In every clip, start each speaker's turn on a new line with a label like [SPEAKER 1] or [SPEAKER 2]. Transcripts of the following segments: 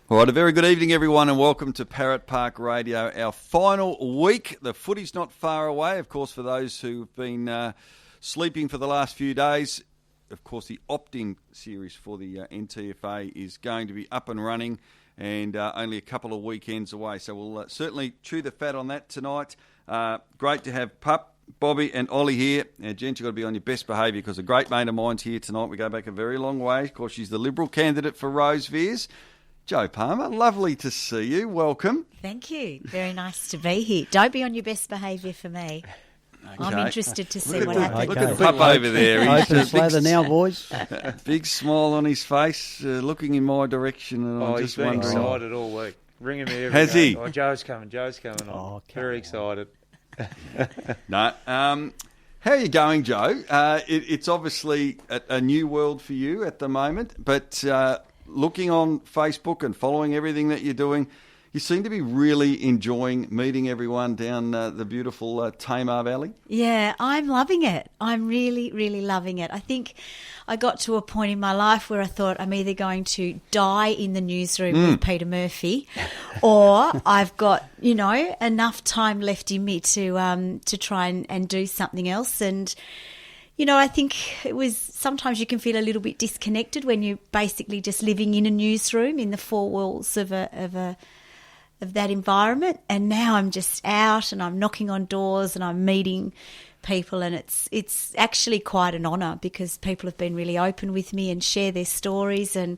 [SPEAKER 1] All right, a very good evening, everyone, and welcome to Parrot Park Radio, our final week. The footy's not far away, of course, for those who've been sleeping for the last few days. Of course, the opt-in series for the NTFA is going to be up and running and only a couple of weekends away. So we'll certainly chew the fat on that tonight. Great to have Pup, Bobby and Ollie here. Now, gents, you've got to be on your best behaviour because a great mate of mine's here tonight. We go back a very long way. Of course, she's the Liberal candidate for Rose Veers. Jo Palmer, lovely to see you. Welcome.
[SPEAKER 2] Thank you. Very nice to be here. Don't be on your best behaviour for me. Okay. I'm interested to see what happens.
[SPEAKER 1] Look at Pup over there.
[SPEAKER 3] He's just further now, boys.
[SPEAKER 1] Big smile on his face, looking in my direction. And I'm just wondering.
[SPEAKER 4] He's been excited all week. Ringing me every
[SPEAKER 1] Has
[SPEAKER 4] day.
[SPEAKER 1] he?
[SPEAKER 4] Oh, Joe's coming. Very excited.
[SPEAKER 1] No. How are you going, Joe? It's obviously a new world for you at the moment, but looking on Facebook and following everything that you're doing, you seem to be really enjoying meeting everyone down the beautiful Tamar Valley.
[SPEAKER 2] Yeah, I'm loving it. I'm really, really loving it. I think I got to a point in my life where I thought I'm either going to die in the newsroom with Peter Murphy or I've got, enough time left in me to try and do something else. And I think it was sometimes you can feel a little bit disconnected when you're basically just living in a newsroom in the four walls of that environment. And now I'm just out and I'm knocking on doors and I'm meeting people, and it's actually quite an honour because people have been really open with me and share their stories. And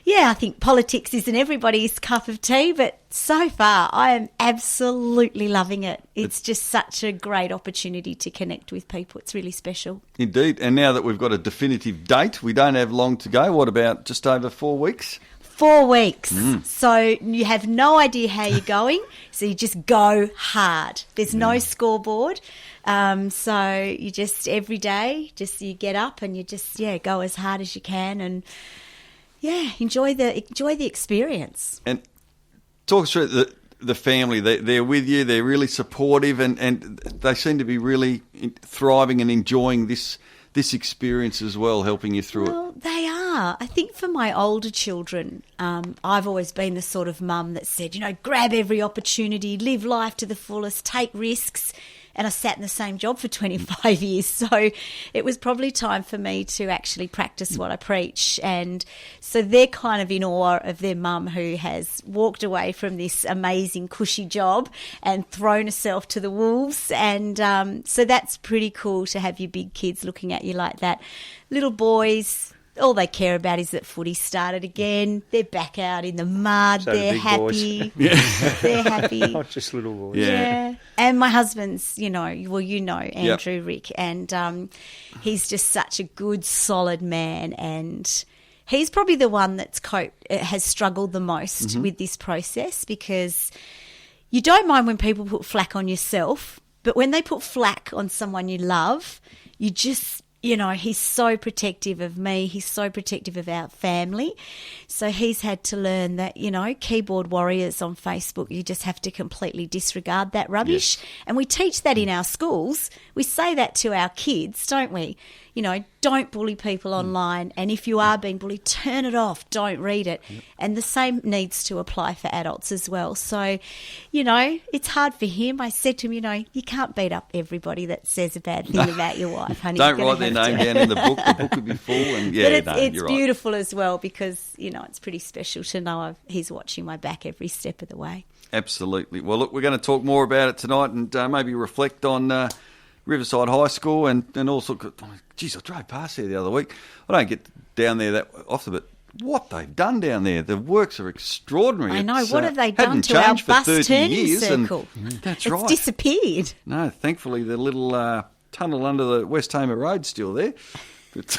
[SPEAKER 2] I think politics isn't everybody's cup of tea, but so far I am absolutely loving it. It's just such a great opportunity to connect with people. It's really special.
[SPEAKER 1] Indeed. And now that we've got a definitive date, we don't have long to go. What about just over 4 weeks?
[SPEAKER 2] 4 weeks. So you have no idea how you're going. So you just go hard. There's no scoreboard. So you just every day, you get up and you just go as hard as you can and enjoy the experience. And
[SPEAKER 1] talk us through the family. They're with you. They're really supportive and they seem to be really thriving and enjoying this experience as well, helping you through it.
[SPEAKER 2] Well, they are. I think for my older children, I've always been the sort of mum that said, grab every opportunity, live life to the fullest, take risks. And I sat in the same job for 25 years. So it was probably time for me to actually practice what I preach. And so they're kind of in awe of their mum who has walked away from this amazing cushy job and thrown herself to the wolves. And so that's pretty cool to have your big kids looking at you like that. Little boys, all they care about is that footy started again. They're back out in the mud.
[SPEAKER 4] So
[SPEAKER 2] they're
[SPEAKER 4] the
[SPEAKER 2] happy. They're happy.
[SPEAKER 4] Not just little boys.
[SPEAKER 2] Yeah. And my husband's, Andrew Rick, and he's just such a good, solid man, and he's probably the one has struggled the most with this process because you don't mind when people put flack on yourself, but when they put flack on someone you love, you just... he's so protective of me. He's so protective of our family. So he's had to learn that, keyboard warriors on Facebook, you just have to completely disregard that rubbish. Yes. And we teach that in our schools. We say that to our kids, don't we? Don't bully people online. And if you are being bullied, turn it off. Don't read it. Yep. And the same needs to apply for adults as well. So, it's hard for him. I said to him, you can't beat up everybody that says a bad thing about your wife, honey.
[SPEAKER 1] Don't write their name down in the book. The book would be full. And
[SPEAKER 2] but it's beautiful as well because, it's pretty special to know he's watching my back every step of the way.
[SPEAKER 1] Absolutely. Well, look, we're going to talk more about it tonight and maybe reflect on Riverside High School and also, geez, I drove past there the other week. I don't get down there that often, but what they've done down there, the works are extraordinary.
[SPEAKER 2] I know. What have they done to our bus turning circle?
[SPEAKER 1] That's right.
[SPEAKER 2] It's disappeared.
[SPEAKER 1] No, thankfully the little tunnel under the West Tamar Road's still there. But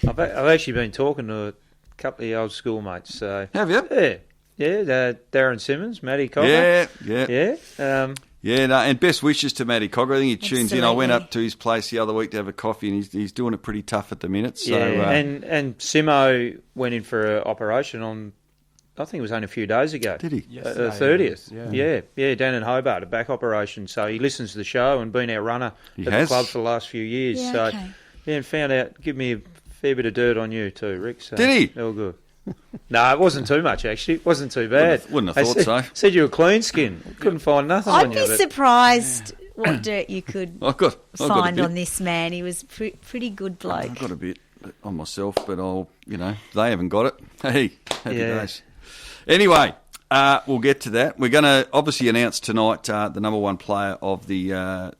[SPEAKER 4] I've actually been talking to a couple of the old schoolmates. So.
[SPEAKER 1] Have you?
[SPEAKER 4] Yeah. Darren Simmons, Matty Cogger.
[SPEAKER 1] Yeah. And best wishes to Matty Cogger. I think he tunes in. I went up to his place the other week to have a coffee, and he's doing it pretty tough at the minute. So,
[SPEAKER 4] and Simo went in for an operation on, I think it was only a few days ago.
[SPEAKER 1] Did he?
[SPEAKER 4] The 30th. Yeah, down in Hobart, a back operation. So he listens to the show and been our runner at the club for the last few years.
[SPEAKER 2] Yeah,
[SPEAKER 4] so
[SPEAKER 2] okay.
[SPEAKER 4] and found out, give me a fair bit of dirt on you too, Rick. So,
[SPEAKER 1] did he?
[SPEAKER 4] All good. No, it wasn't too much, actually. It wasn't too bad.
[SPEAKER 1] Wouldn't have thought so.
[SPEAKER 4] Said you were clean skin. Couldn't find nothing on you.
[SPEAKER 2] I'd be surprised what dirt you could
[SPEAKER 1] I've got
[SPEAKER 2] find on this man. He was pretty good bloke.
[SPEAKER 1] I've got a bit on myself, but they haven't got it. Hey, happy days. Anyway, we'll get to that. We're going to obviously announce tonight the number one player of the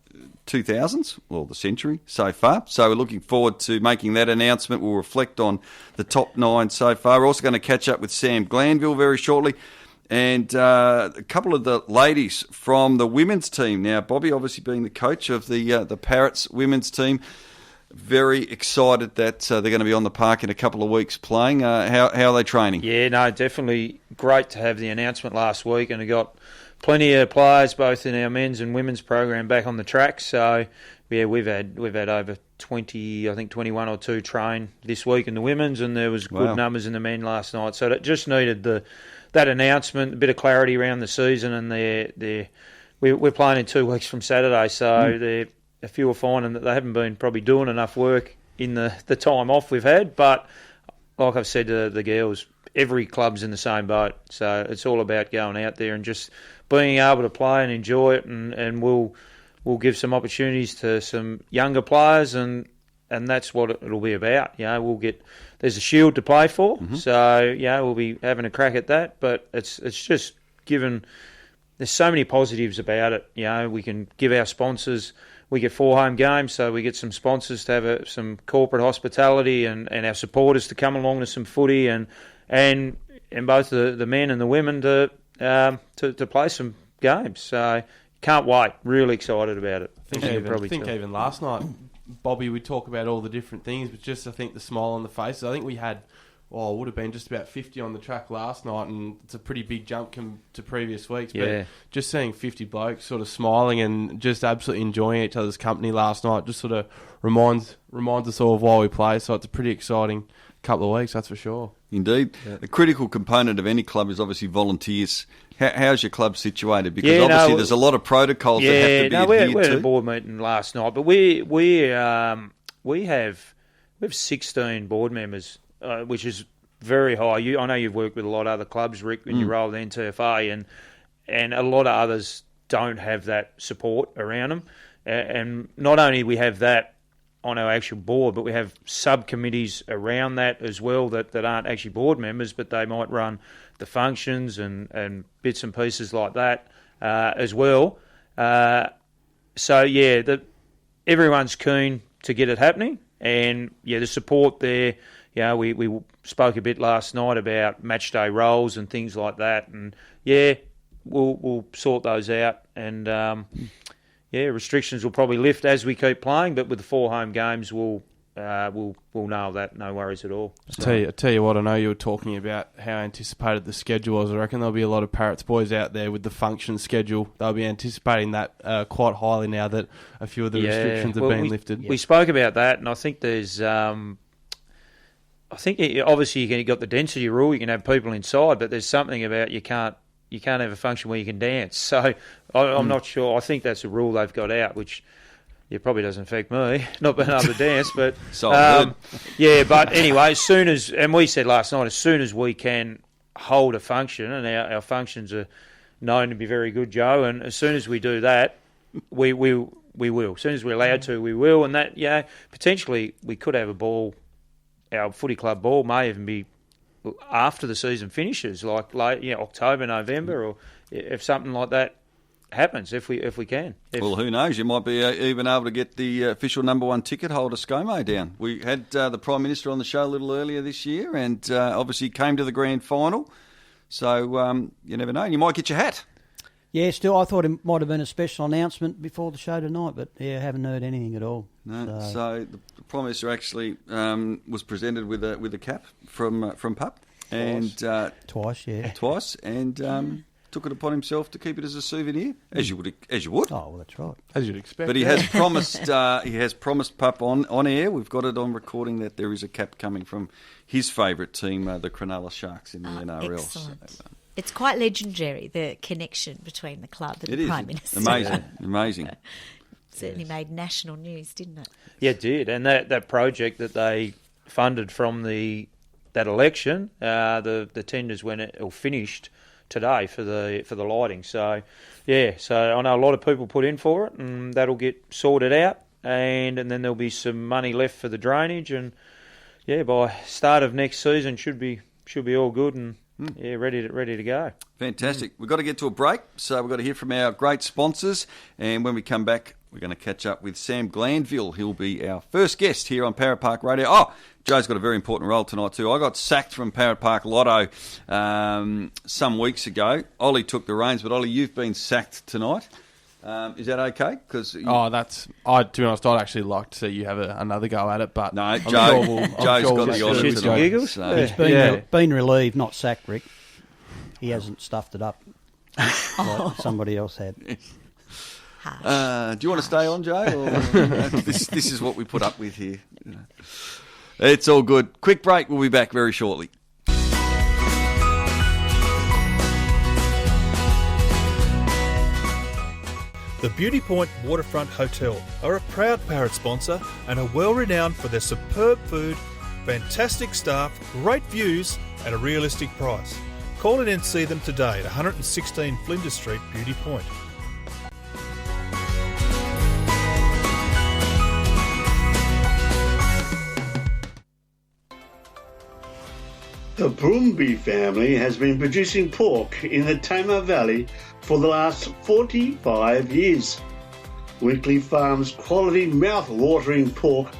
[SPEAKER 1] 2000s, well, the century so far. So we're looking forward to making that announcement. We'll reflect on the top 9 so far. We're also going to catch up with Sam Glanville very shortly, and a couple of the ladies from the women's team. Now, Bobby, obviously being the coach of the Parrots women's team, very excited that they're going to be on the park in a couple of weeks playing. How are they training?
[SPEAKER 4] Yeah, no, definitely great to have the announcement last week, and we got plenty of players both in our men's and women's program back on the track. So yeah, we've had over 20, I think 21 or 2 train this week in the women's, and there was good numbers in the men last night. So that just needed that announcement, a bit of clarity around the season, and we're playing in 2 weeks from Saturday. So a few are finding that they haven't been probably doing enough work in the time off we've had. But like I've said to the girls, every club's in the same boat. So it's all about going out there and just being able to play and enjoy it, and we'll give some opportunities to some younger players, and that's what it'll be about. There's a shield to play for, so we'll be having a crack at that. But it's just given. There's so many positives about it. We can give our sponsors. We get 4 home games, so we get some sponsors to have some corporate hospitality, and our supporters to come along to some footy, and both the men and the women to play some games. So can't wait. Really excited about it.
[SPEAKER 3] I think even last night, Bobby, we talk about all the different things, but just I think the smile on the faces. I think we had, it would have been just about 50 on the track last night, and it's a pretty big jump to previous weeks.
[SPEAKER 4] Yeah.
[SPEAKER 3] But just seeing 50 blokes sort of smiling and just absolutely enjoying each other's company last night just sort of reminds us all of why we play. So it's a pretty exciting couple of weeks, that's for sure.
[SPEAKER 1] Indeed. Yeah. A critical component of any club is obviously volunteers. How's your club situated? Because obviously there's a lot of protocols that have to be adhered
[SPEAKER 4] we had
[SPEAKER 1] to.
[SPEAKER 4] a board meeting last night, but we have 16 board members, which is very high. I know you've worked with a lot of other clubs, Rick, when you roll the NTFA, and a lot of others don't have that support around them. And not only we have that on our actual board, but we have subcommittees around that as well that aren't actually board members, but they might run the functions and bits and pieces like that as well. Everyone's keen to get it happening, and the support there. We spoke a bit last night about match day roles and things like that, and we'll sort those out, and restrictions will probably lift as we keep playing, but with the 4 home games, we'll nail that. No worries at all. So.
[SPEAKER 3] I tell you what, I know you were talking about how anticipated the schedule was. I reckon there'll be a lot of Parrots boys out there with the function schedule. They'll be anticipating that quite highly now that a few of the restrictions have been lifted.
[SPEAKER 4] We spoke about that, and I think there's... obviously you've got the density rule. You can have people inside, but there's something about you can't have a function where you can dance. So I'm not sure. I think that's a rule they've got out, which probably doesn't affect me, not being able to dance. But but anyway, and we said last night, as soon as we can hold a function, and our functions are known to be very good, Joe, and as soon as we do that, we will. As soon as we're allowed to, we will. And that, potentially we could have a ball. Our footy club ball may even be after the season finishes, like late, October, November, or if something like that happens, if we can.
[SPEAKER 1] Well, who knows? You might be even able to get the official number 1 ticket holder, ScoMo, down. We had the Prime Minister on the show a little earlier this year, and obviously came to the grand final. So you never know. You might get your hat.
[SPEAKER 5] Yeah, still, I thought it might have been a special announcement before the show tonight, but I haven't heard anything at all.
[SPEAKER 1] No, so the Prime Minister actually was presented with a cap from PUP, and twice, and took it upon himself to keep it as a souvenir, as you would.
[SPEAKER 5] Oh, well, that's right,
[SPEAKER 3] as you'd expect.
[SPEAKER 1] But he has promised PUP on air. We've got it on recording that there is a cap coming from his favourite team, the Cronulla Sharks in the NRL.
[SPEAKER 2] Excellent. So, it's quite legendary, the connection between the club and the Prime Minister.
[SPEAKER 1] Amazing.
[SPEAKER 2] Certainly made national news, didn't it?
[SPEAKER 4] Yeah, it did. And that project that they funded from the that election, the tenders finished today for the lighting. So so I know a lot of people put in for it, and that'll get sorted out, and then there'll be some money left for the drainage, and by start of next season should be all good and ready to go.
[SPEAKER 1] Fantastic. We've got to get to a break, so we've got to hear from our great sponsors, and when we come back, we're going to catch up with Sam Glanville. He'll be our first guest here on Parrot Park Radio. Oh, Joe's got a very important role tonight too. I got sacked from Parrot Park Lotto some weeks ago. Ollie took the reins, but Ollie, you've been sacked tonight. Is that okay?
[SPEAKER 3] To be honest, I'd actually like to see you have another go at it, but
[SPEAKER 1] no, Joe's got the honour
[SPEAKER 4] shits and giggles.
[SPEAKER 1] So.
[SPEAKER 5] He's been relieved, not sacked, Rick. He hasn't stuffed it up like somebody else had.
[SPEAKER 1] Do you want to stay on, Joe? Or, this is what we put up with here. It's all good. Quick break. We'll be back very shortly.
[SPEAKER 6] The Beauty Point Waterfront Hotel are a proud Parrot sponsor and are well renowned for their superb food, fantastic staff, great views at a realistic price. Call in and see them today at 116 Flinders Street, Beauty Point.
[SPEAKER 7] The Brumby family has been producing pork in the Tamar Valley for the last 45 years. Weekly Farms quality mouth-watering pork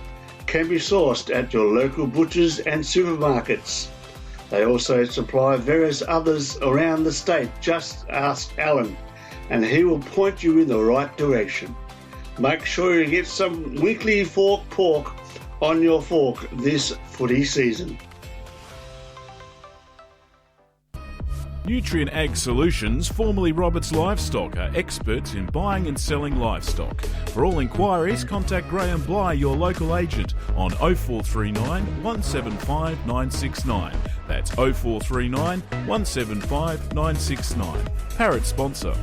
[SPEAKER 7] can be sourced at your local butchers and supermarkets. They also supply various others around the state. Just ask Alan and he will point you in the right direction. Make sure you get some Weekly Fork pork on your fork this footy season.
[SPEAKER 8] Nutrient Ag Solutions, formerly Roberts Livestock, are experts in buying and selling livestock. For all inquiries, contact Graham Bly, your local agent, on 0439 175 969. That's 0439 175 969. Parrot sponsor.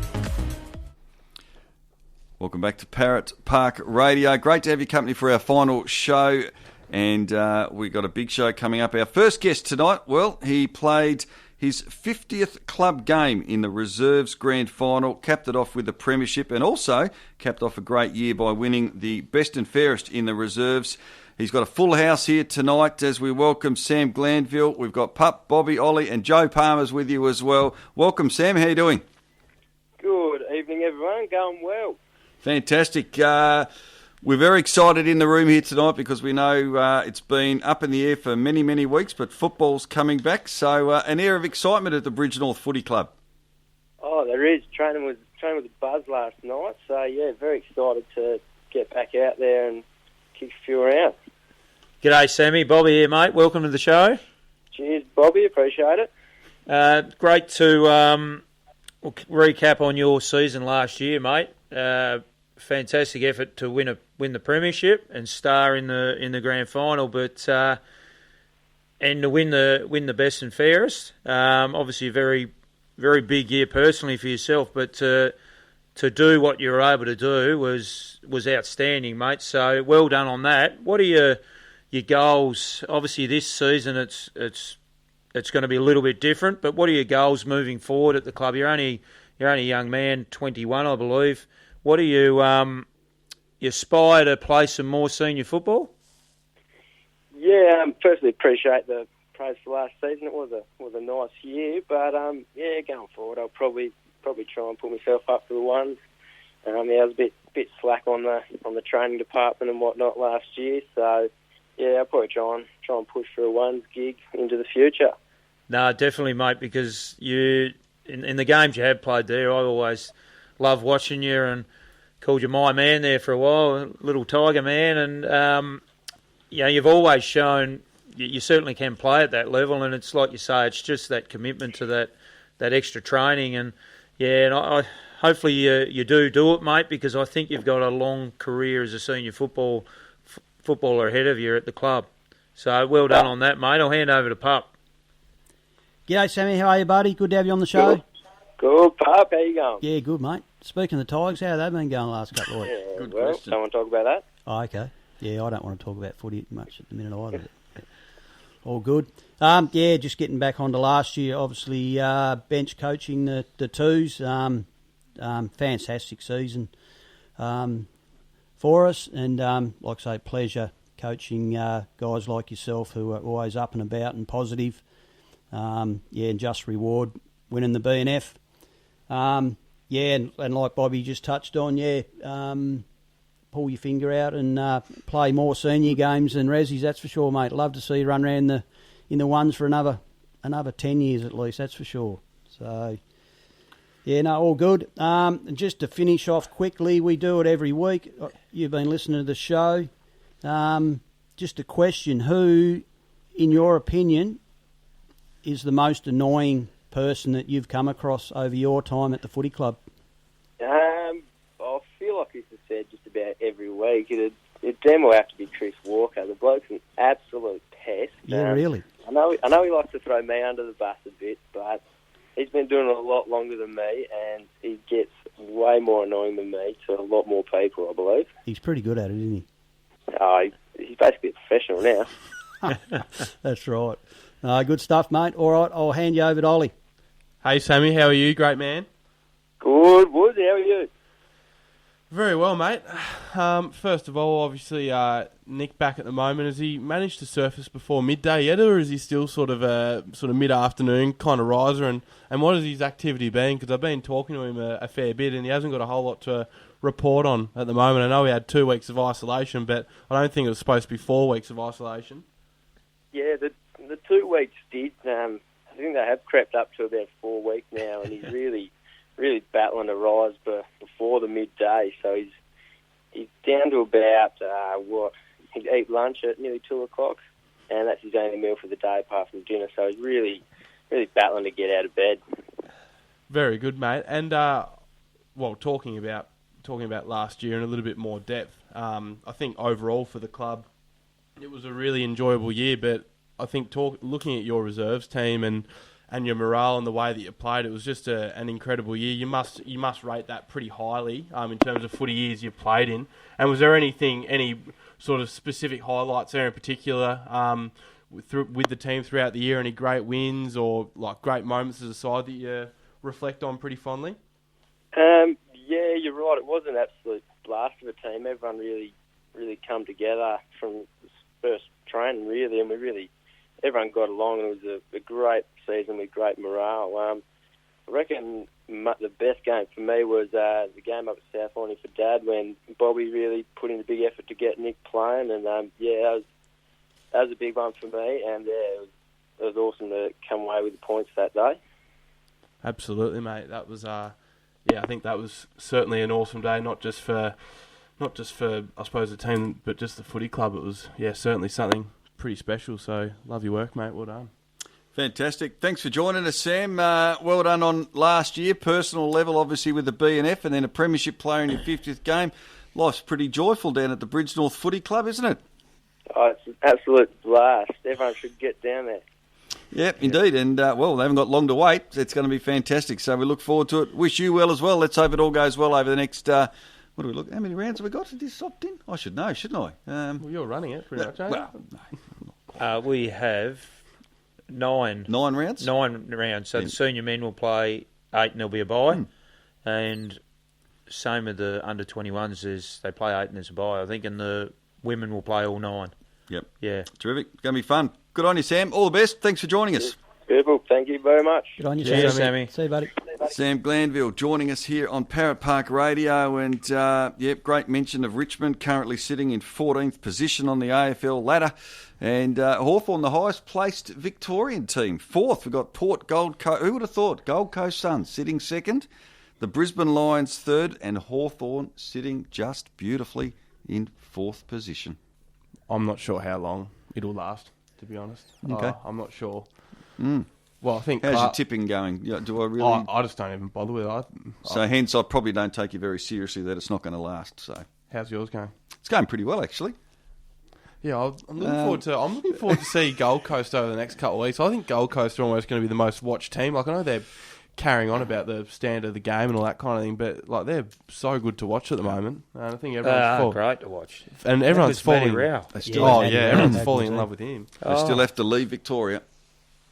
[SPEAKER 1] Welcome back to Parrot Park Radio. Great to have your company for our final show, and we've got a big show coming up. Our first guest tonight, well, he played his 50th club game in the Reserves Grand Final, capped it off with the Premiership, and also capped off a great year by winning the Best and Fairest in the Reserves. He's got a full house here tonight as we welcome Sam Glanville. We've got Pup, Bobby, Ollie and Joe Palmer's with you as well. Welcome, Sam. How are you doing?
[SPEAKER 9] Good evening, everyone. Going well.
[SPEAKER 1] Fantastic. We're very excited in the room here tonight because we know it's been up in the air for many, many weeks, but football's coming back. So an air of excitement at the Bridge North Footy Club.
[SPEAKER 9] Oh, there is. Training was a buzz last night. So, yeah, very excited to get back out there and kick a few around.
[SPEAKER 4] G'day, Sammy. Bobby here, mate. Welcome to the show.
[SPEAKER 9] Cheers, Bobby. Appreciate it.
[SPEAKER 4] Great to recap on your season last year, mate. Fantastic effort to win the premiership and star in the grand final, but and to win the best and fairest. Obviously, a very very big year personally for yourself, but to do what you were able to do was outstanding, mate. So well done on that. What are your goals? Obviously, this season it's going to be a little bit different, but what are your goals moving forward at the club? You're only a young man, 21, I believe. What do you aspire to play some more senior football?
[SPEAKER 9] Yeah, firstly appreciate the praise for last season. It was a nice year, but going forward I'll probably try and put myself up for the ones. I was a bit slack on the training department and whatnot last year, so yeah, I'll probably try and push for a ones gig into the future.
[SPEAKER 4] No, definitely, mate, because you in the games you have played there, I always love watching you and called you my man there for a while, little tiger man, and you've always shown you certainly can play at that level, and it's like you say, it's just that commitment to that extra training, and I hopefully you do it, mate, because I think you've got a long career as a senior footballer ahead of you at the club. So well done on that, mate. I'll hand over to Pup.
[SPEAKER 5] G'day, Sammy. How are you, buddy? Good to have you on the show.
[SPEAKER 9] Good, Pup. How you going?
[SPEAKER 5] Yeah, good, mate. Speaking of the Tigers, how have they been going the last couple of weeks?
[SPEAKER 9] Yeah,
[SPEAKER 1] Good
[SPEAKER 9] question. Don't want to talk about that.
[SPEAKER 5] Oh, okay. Yeah, I don't want to talk about footy much at the minute either. All good. Just getting back onto last year, obviously bench coaching the twos. Fantastic season for us, and like I say, pleasure coaching guys like yourself who are always up and about and positive. And just reward winning the BNF. And like Bobby just touched on, pull your finger out and play more senior games than Resi's, that's for sure, mate. Love to see you run around in the ones for another 10 years at least, that's for sure. So, all good. And just to finish off quickly, we do it every week. You've been listening to the show. Just a question, who, in your opinion, is the most annoying person that you've come across over your time at the footy club?
[SPEAKER 9] I feel like this is said just about every week. It damn will have to be Chris Walker. The bloke's an absolute pest.
[SPEAKER 5] Yeah, really.
[SPEAKER 9] I know he likes to throw me under the bus a bit, but he's been doing it a lot longer than me, and he gets way more annoying than me to a lot more people, I believe.
[SPEAKER 5] He's pretty good at it, isn't he?
[SPEAKER 9] Oh, he's basically a professional now.
[SPEAKER 5] That's right. Good stuff, mate. All right, I'll hand you over to Ollie.
[SPEAKER 3] Hey, Sammy, how are you? Great man.
[SPEAKER 9] Good, Woods. How are you?
[SPEAKER 3] Very well, mate. First of all, obviously, Nick back at the moment. Has he managed to surface before midday yet, or is he still sort of mid-afternoon kind of riser? And what has his activity been? Because I've been talking to him a fair bit, and he hasn't got a whole lot to report on at the moment. I know he had 2 weeks of isolation, but I don't think it was supposed to be 4 weeks of isolation.
[SPEAKER 9] Yeah, the 2 weeks did. I think they have crept up to about 4 weeks now, and he's really battling to rise before the midday. So he's down to about he'd eat lunch at nearly 2 o'clock, and that's his only meal for the day apart from dinner. So he's really battling to get out of bed.
[SPEAKER 3] Very good, mate. And talking about last year in a little bit more depth, I think overall for the club, it was a really enjoyable year. But I think looking at your reserves team and your morale and the way that you played, it was just an incredible year. You must rate that pretty highly in terms of footy years you played in. And was there any sort of specific highlights there in particular with the team throughout the year? Any great wins or like great moments as a side that you reflect on pretty fondly?
[SPEAKER 9] Yeah, you're right. It was an absolute blast of a team. Everyone really come together from the first training, really, and everyone got along, and it was a great season with great morale. I reckon the best game for me was the game up at South Horny for Dad, when Bobby really put in a big effort to get Nick playing, and that was a big one for me, and it was awesome to come away with the points that day.
[SPEAKER 3] Absolutely, mate. That was I think that was certainly an awesome day, not just for I suppose the team, but just the footy club. It was certainly something pretty special. So love your work, mate. Well done.
[SPEAKER 1] Fantastic. Thanks for joining us, Sam. Well done on last year, personal level, obviously, with the BNF, and then a premiership player in your 50th game. Life's pretty joyful down at the Bridge North Footy Club, isn't it?
[SPEAKER 9] Oh, it's an absolute blast. Everyone should get down there.
[SPEAKER 1] Yep, indeed. And, they haven't got long to wait. It's going to be fantastic. So we look forward to it. Wish you well as well. Let's hope it all goes well over the next... what do we look? How many rounds have we got? Is this opt in? I should know, shouldn't I?
[SPEAKER 3] Well, you're running it pretty much, aren't
[SPEAKER 4] you? We have 9
[SPEAKER 1] rounds.
[SPEAKER 4] 9 rounds. So the senior men will play 8, and there'll be a bye. And same with the under 21s, is they play 8 and there's a bye, I think, and the women will play all 9.
[SPEAKER 1] Yep.
[SPEAKER 4] Yeah.
[SPEAKER 1] Terrific. It's going to be fun. Good on you, Sam. All the best. Thanks for joining us.
[SPEAKER 9] Beautiful. Thank you very much.
[SPEAKER 5] Good on you,
[SPEAKER 4] Sammy.
[SPEAKER 5] See you, buddy.
[SPEAKER 1] Sam Glanville joining us here on Parrot Park Radio, and great mention of Richmond, currently sitting in 14th position on the AFL ladder, and Hawthorn, the highest placed Victorian team, 4th. We've got Port Gold Coast. Who would have thought? Gold Coast Suns sitting 2nd, the Brisbane Lions 3rd, and Hawthorn sitting just beautifully in 4th position.
[SPEAKER 3] I'm not sure how long it'll last, to be honest.
[SPEAKER 1] Okay.
[SPEAKER 3] I'm not sure.
[SPEAKER 1] Well, I think how's your tipping going? Do I really?
[SPEAKER 3] I just don't even bother with it.
[SPEAKER 1] Hence, I probably don't take you very seriously that it's not going to last. So,
[SPEAKER 3] how's yours going?
[SPEAKER 1] It's going pretty well, actually.
[SPEAKER 3] Yeah, I'm looking forward to see Gold Coast over the next couple of weeks. I think Gold Coast are almost going to be the most watched team. Like, I know they're carrying on about the standard of the game and all that kind of thing, but like they're so good to watch at the moment. And I think everyone's
[SPEAKER 4] great to watch.
[SPEAKER 3] And everyone's falling. Everyone's falling in love with him.
[SPEAKER 1] They still have to leave Victoria.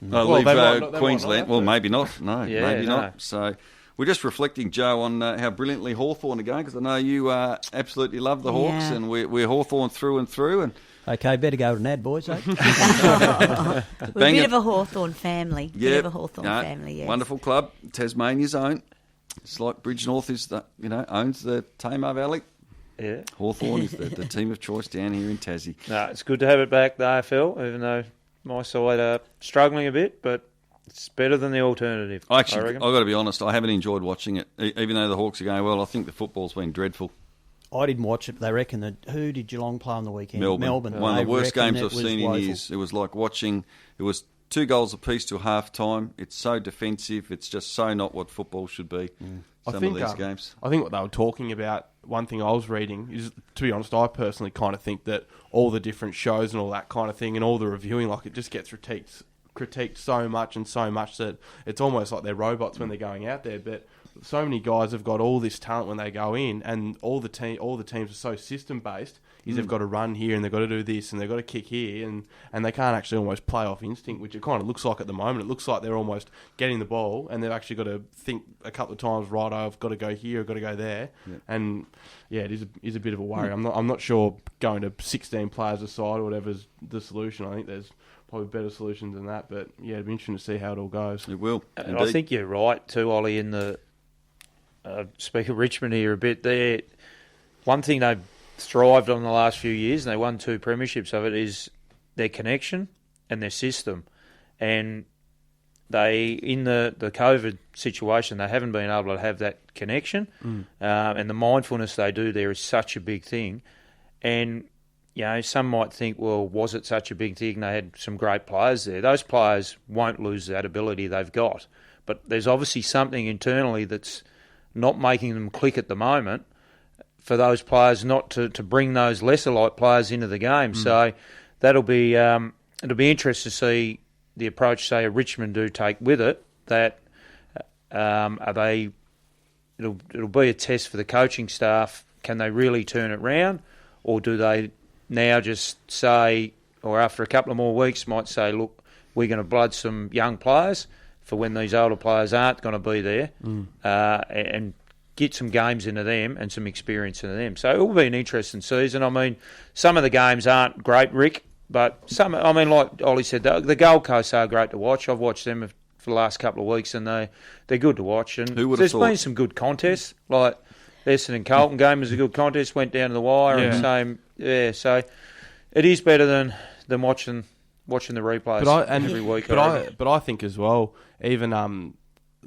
[SPEAKER 3] Well,
[SPEAKER 1] Leave Queensland. Well, maybe not. No, maybe not. So we're just reflecting, Joe, on how brilliantly Hawthorn are going, because I know you absolutely love the Hawks, and we're Hawthorn through and through. And
[SPEAKER 5] okay, better go to an ad, boys. Eh?
[SPEAKER 2] We're a bit of a Hawthorn family. Family, yes.
[SPEAKER 1] Wonderful club, Tasmania's own. It's like Bridge North owns the Tamar Valley.
[SPEAKER 4] Yeah,
[SPEAKER 1] Hawthorn is the team of choice down here in Tassie.
[SPEAKER 4] No, it's good to have it back, the AFL, even though my side are struggling a bit, but it's better than the alternative.
[SPEAKER 1] I got to be honest, I haven't enjoyed watching it, even though the Hawks are going well. I think the football's been dreadful.
[SPEAKER 5] I didn't watch it, but they reckon that who did Geelong play on the weekend?
[SPEAKER 1] Melbourne. One of the worst games I've seen in years. It was like watching. It was 2 goals apiece till half time. It's so defensive. It's just so not what football should be. Some of these games.
[SPEAKER 3] I think what they were talking about, one thing I was reading is, to be honest, I personally kind of think that all the different shows and all that kind of thing and all the reviewing, like it just gets critiqued so much that it's almost like they're robots when they're going out there. But so many guys have got all this talent when they go in, and all the teams are so system based. They've got to run here and they've got to do this and they've got to kick here, and they can't actually almost play off instinct, which it kind of looks like at the moment. It looks like they're almost getting the ball and they've actually got to think a couple of times, right, I've got to go here, I've got to go there. Yeah. And yeah, it is a bit of a worry. I'm not sure going to 16 players a side or whatever is the solution. I think there's probably better solutions than that, but yeah, it'd be interesting to see how it all goes.
[SPEAKER 1] It will.
[SPEAKER 4] And I think you're right too, Ollie, in the speak of Richmond here a bit. One thing they've thrived on the last few years, and they won 2 premierships of it, is their connection and their system. And they, in the COVID situation, they haven't been able to have that connection. And the mindfulness they do there is such a big thing. And, some might think, well, was it such a big thing? They had some great players there. Those players won't lose that ability they've got. But there's obviously something internally that's not making them click at the moment, for those players not to bring those lesser light players into the game. So that'll be it'll be interesting to see the approach, say, Richmond do take with it. That it'll be a test for the coaching staff. Can they really turn it round, or do they now just say, or after a couple of more weeks might say, look, we're going to blood some young players for when these older players aren't going to be there, and get some games into them and some experience into them. So it will be an interesting season. I mean, some of the games aren't great, Rick, but some, I mean, like Ollie said, the Gold Coast are great to watch. I've watched them for the last couple of weeks, and they're good to watch. And there's been some good contests, like Essendon Carlton game was a good contest, went down to the wire, and so it is better than watching the replays every week.
[SPEAKER 3] But I think as well, even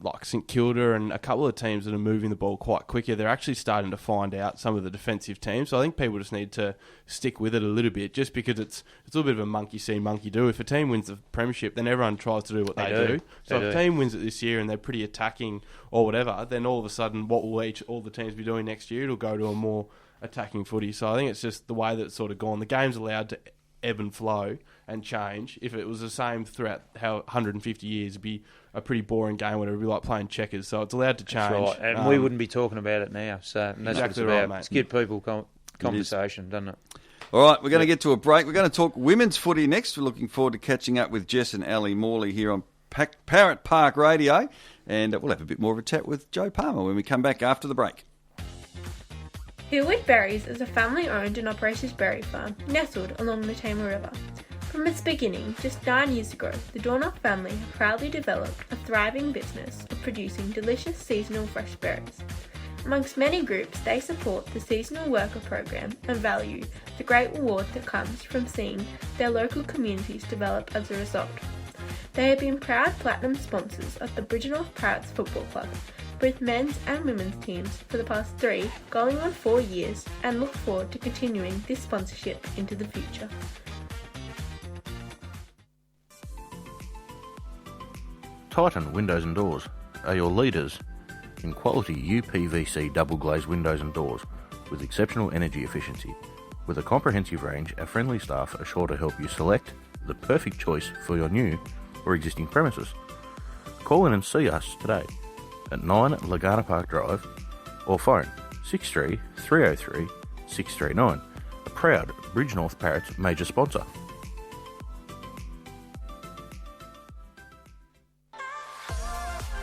[SPEAKER 3] like St Kilda and a couple of teams that are moving the ball quite quicker, they're actually starting to find out some of the defensive teams. So I think people just need to stick with it a little bit, just because it's a little bit of a monkey see, monkey do. If a team wins the premiership, then everyone tries to do what they do. So if a team wins it this year and they're pretty attacking or whatever, then all of a sudden what will all the teams be doing next year? It'll go to a more attacking footy. So I think it's just the way that it's sort of gone. The game's allowed to ebb and flow and change. If it was the same throughout 150 years, it'd be a pretty boring game where it'd be like playing checkers. So it's allowed to change.
[SPEAKER 4] That's right. And we wouldn't be talking about it now. So that's
[SPEAKER 3] exactly
[SPEAKER 4] what it's about.
[SPEAKER 3] Right, mate.
[SPEAKER 4] It's good people conversation, doesn't it?
[SPEAKER 1] All right, we're going to get to a break. We're going to talk women's footy next. We're looking forward to catching up with Jess and Ali Morley here on Parrot Park Radio. And we'll have a bit more of a chat with Joe Palmer when we come back after the break.
[SPEAKER 10] Hillwood Berries is a family-owned and operated berry farm nestled along the Tamar River. From its beginning, just 9 years ago, the Dornoff family have proudly developed a thriving business of producing delicious seasonal fresh berries. Amongst many groups, they support the seasonal worker program and value the great reward that comes from seeing their local communities develop as a result. They have been proud platinum sponsors of the Bridgnorth Parrots Football Club, both men's and women's teams for the past 3, going on 4 years, and look forward to continuing this sponsorship into the future.
[SPEAKER 11] Titan Windows and Doors are your leaders in quality UPVC double glazed windows and doors with exceptional energy efficiency. With a comprehensive range, our friendly staff are sure to help you select the perfect choice for your new or existing premises. Call in and see us today at 9 Lagana Park Drive or phone 63 303 639. A proud Bridge North Parrots major sponsor.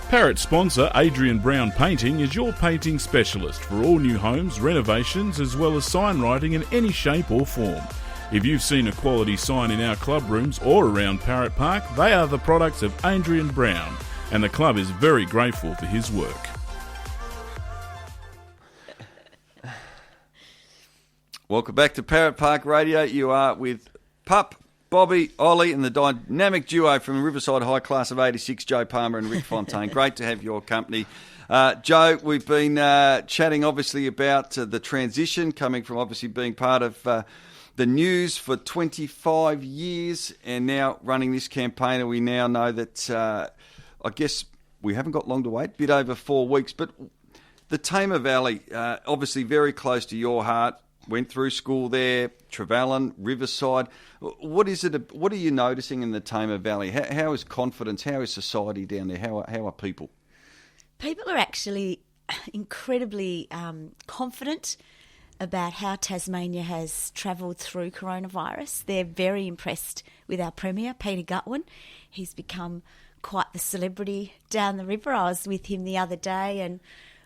[SPEAKER 8] Parrot sponsor Adrian Brown Painting is your painting specialist for all new homes, renovations, as well as sign writing in any shape or form. If you've seen a quality sign in our club rooms or around Parrot Park, they are the products of Adrian Brown, and the club is very grateful for his work.
[SPEAKER 1] Welcome back to Parrot Park Radio. You are with Pup, Bobby, Ollie, and the dynamic duo from Riverside High Class of 86, Joe Palmer and Rick Fontaine. Great to have your company. Joe, we've been chatting obviously about the transition coming from obviously being part of the news for 25 years and now running this campaign. And we now know that, I guess we haven't got long to wait, a bit over 4 weeks, but the Tamar Valley, obviously very close to your heart. Went through school there, Trevellyn, Riverside. What is it? What are you noticing in the Tamar Valley? How is confidence? How is society down there? How are people?
[SPEAKER 2] People are actually incredibly confident about how Tasmania has travelled through coronavirus. They're very impressed with our Premier, Peter Gutwin. He's become quite the celebrity down the river. I was with him the other day and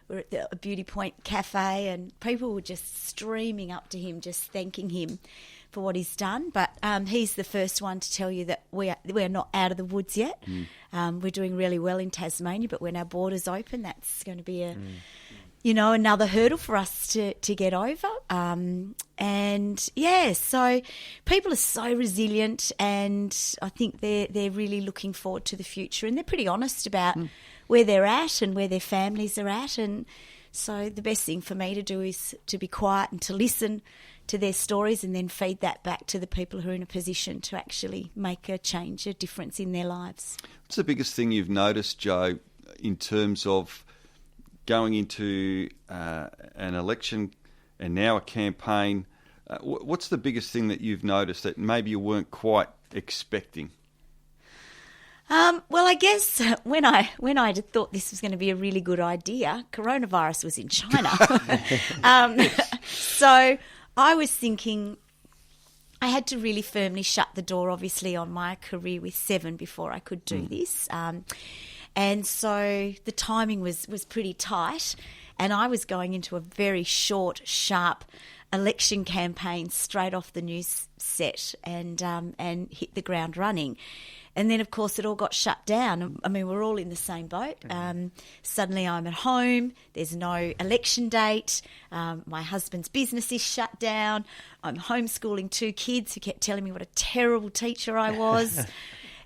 [SPEAKER 2] we're at the Beauty Point Cafe and people were just streaming up to him, just thanking him for what he's done. But he's the first one to tell you that we're not out of the woods yet. We're doing really well in Tasmania, but when our borders open, that's going to be another hurdle for us to get over. And yeah, so people are so resilient, and I think they're really looking forward to the future, and they're pretty honest about where they're at and where their families are at. And so the best thing for me to do is to be quiet and to listen to their stories and then feed that back to the people who are in a position to actually make a change, a difference in their lives.
[SPEAKER 1] What's the biggest thing you've noticed, Joe, in terms of going into an election and now a campaign? What's the biggest thing that you've noticed that maybe you weren't quite expecting?
[SPEAKER 2] Well, I guess when I thought this was going to be a really good idea, coronavirus was in China. So I was thinking I had to really firmly shut the door, obviously, on my career with Seven before I could do this. And so the timing was pretty tight, and I was going into a very short, sharp election campaign straight off the news set and hit the ground running. And then, of course, it all got shut down. I mean, we're all in the same boat. Suddenly I'm at home. There's no election date. My husband's business is shut down. I'm homeschooling 2 kids who kept telling me what a terrible teacher I was.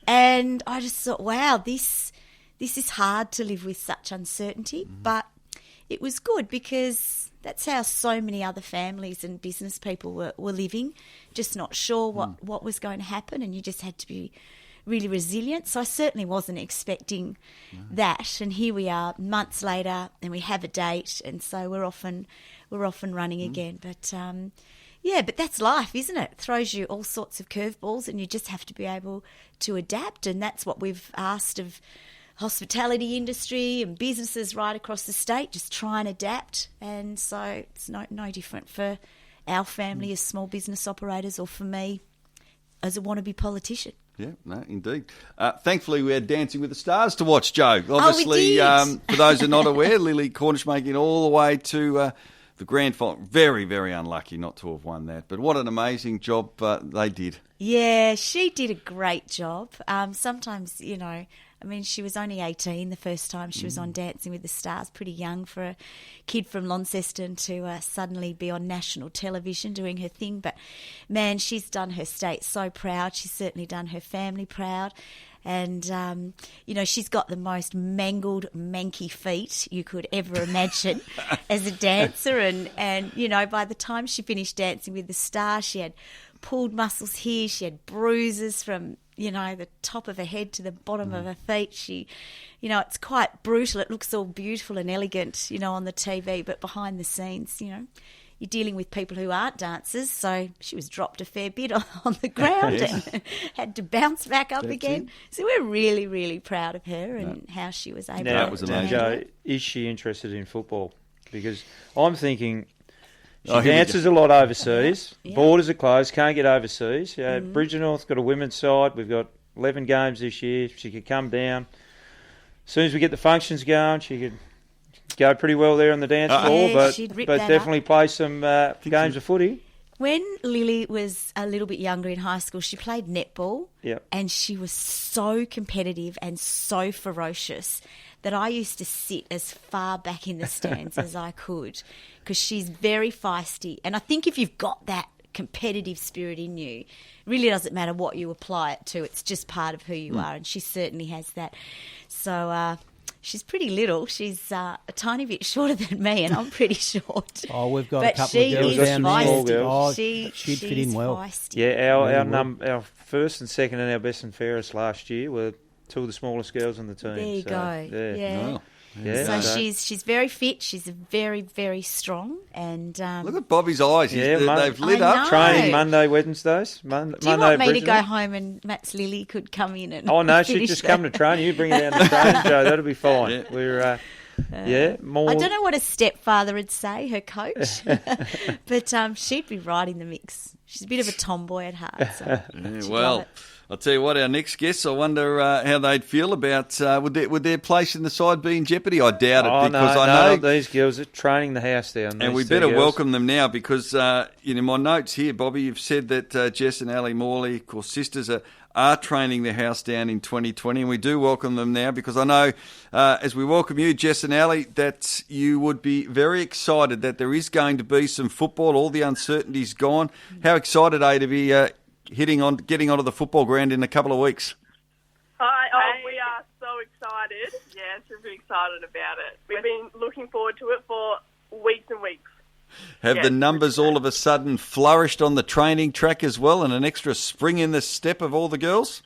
[SPEAKER 2] And I just thought, wow, this is hard to live with such uncertainty. But it was good because that's how so many other families and business people were living, just not sure what was going to happen, and you just had to be really resilient. So I certainly wasn't expecting that, and here we are months later and we have a date, and so we're off and running again. But but that's life, isn't it? It throws you all sorts of curveballs and you just have to be able to adapt, and that's what we've asked of hospitality industry and businesses right across the state. Just try and adapt, and so it's no different for our family as small business operators or for me as a wannabe politician.
[SPEAKER 1] Yeah, no, indeed. Thankfully, we had Dancing with the Stars to watch, Joe.
[SPEAKER 2] Obviously,
[SPEAKER 1] for those who are not aware, Lily Cornish making it all the way to the grand final. Very, very unlucky not to have won that. But what an amazing job they did.
[SPEAKER 2] Yeah, she did a great job. Sometimes, I mean, she was only 18 the first time she was on Dancing with the Stars, pretty young for a kid from Launceston to suddenly be on national television doing her thing. But, man, she's done her state so proud. She's certainly done her family proud. And, she's got the most mangled, manky feet you could ever imagine as a dancer. And, by the time she finished Dancing with the Stars, she had pulled muscles here. She had bruises from the top of her head to the bottom of her feet. She, it's quite brutal. It looks all beautiful and elegant, on the TV, but behind the scenes, you're dealing with people who aren't dancers, so she was dropped a fair bit on the ground and had to bounce back up again. So we're really, really proud of her and how she was able
[SPEAKER 1] That was
[SPEAKER 2] to
[SPEAKER 1] amazing.
[SPEAKER 2] handle
[SPEAKER 4] Joe,
[SPEAKER 2] it.
[SPEAKER 4] is she interested in football? Because I'm thinking she
[SPEAKER 1] Oh, here we
[SPEAKER 4] dances a lot overseas.
[SPEAKER 2] Yeah.
[SPEAKER 4] Borders are closed, can't get overseas. Bridgenorth's got a women's side. We've got 11 games this year. She could come down. As soon as we get the functions going, she could go pretty well there on the dance floor,
[SPEAKER 2] Yeah, she'd rip
[SPEAKER 4] but
[SPEAKER 2] that
[SPEAKER 4] definitely play some games of footy.
[SPEAKER 2] When Lily was a little bit younger in high school, she played netball,
[SPEAKER 4] Yep.
[SPEAKER 2] and she was so competitive and so ferocious that I used to sit as far back in the stands as I could, because she's very feisty. And I think if you've got that competitive spirit in you, it really doesn't matter what you apply it to. It's just part of who you are, and she certainly has that. So she's pretty little. She's a tiny bit shorter than me, and I'm pretty short.
[SPEAKER 5] Oh, we've got
[SPEAKER 2] But
[SPEAKER 5] a couple
[SPEAKER 2] she
[SPEAKER 5] of girls
[SPEAKER 2] is
[SPEAKER 5] down
[SPEAKER 2] feisty.
[SPEAKER 5] there. Oh,
[SPEAKER 2] She'd
[SPEAKER 5] she'd fit in well.
[SPEAKER 2] Feisty.
[SPEAKER 4] Yeah,
[SPEAKER 5] Really
[SPEAKER 4] our first and second and our best and fairest last year were two of the smallest girls on the team.
[SPEAKER 2] There you
[SPEAKER 4] so,
[SPEAKER 2] go. Yeah.
[SPEAKER 1] Wow.
[SPEAKER 4] Yeah.
[SPEAKER 2] So she's very fit. She's very, very strong. And
[SPEAKER 1] Look at Bobby's eyes.
[SPEAKER 4] Yeah,
[SPEAKER 1] They've lit
[SPEAKER 2] I
[SPEAKER 1] up.
[SPEAKER 2] know.
[SPEAKER 4] training Monday, Wednesdays.
[SPEAKER 2] do you
[SPEAKER 4] Monday
[SPEAKER 2] want me to
[SPEAKER 4] Bridgenorth.
[SPEAKER 2] go home and Matt's Lily could come in and
[SPEAKER 4] Oh no, she'd
[SPEAKER 2] finish
[SPEAKER 4] just
[SPEAKER 2] that?
[SPEAKER 4] come to training. You bring her down to training, Joe. That'll be fine.
[SPEAKER 1] Yeah.
[SPEAKER 4] We're more.
[SPEAKER 2] I don't know what a stepfather would say, her coach, but she'd be right in the mix. She's a bit of a tomboy at heart. So
[SPEAKER 1] Yeah,
[SPEAKER 2] she'd
[SPEAKER 1] well,
[SPEAKER 2] love it.
[SPEAKER 1] I'll tell you what, our next guests, I wonder how they'd feel about would their place in the side be in jeopardy? I doubt it,
[SPEAKER 4] Oh
[SPEAKER 1] because
[SPEAKER 4] no,
[SPEAKER 1] I know.
[SPEAKER 4] these girls are training the house down.
[SPEAKER 1] And we
[SPEAKER 4] these two
[SPEAKER 1] better
[SPEAKER 4] girls.
[SPEAKER 1] welcome them now, because in my notes here, Bobby, you've said that Jess and Ali Morley, of course, sisters, are training their house down in 2020, and we do welcome them now, because I know, as we welcome you, Jess and Ali, that you would be very excited that there is going to be some football. All the uncertainty's gone. How excited are you to be getting onto the football ground in a couple of weeks?
[SPEAKER 12] Hi, we are so excited. Yes, we're really excited about it. We've been looking forward to it for weeks and weeks.
[SPEAKER 1] Have
[SPEAKER 12] Yes.
[SPEAKER 1] the numbers all of a sudden flourished on the training track as well, and an extra spring in the step of all the girls?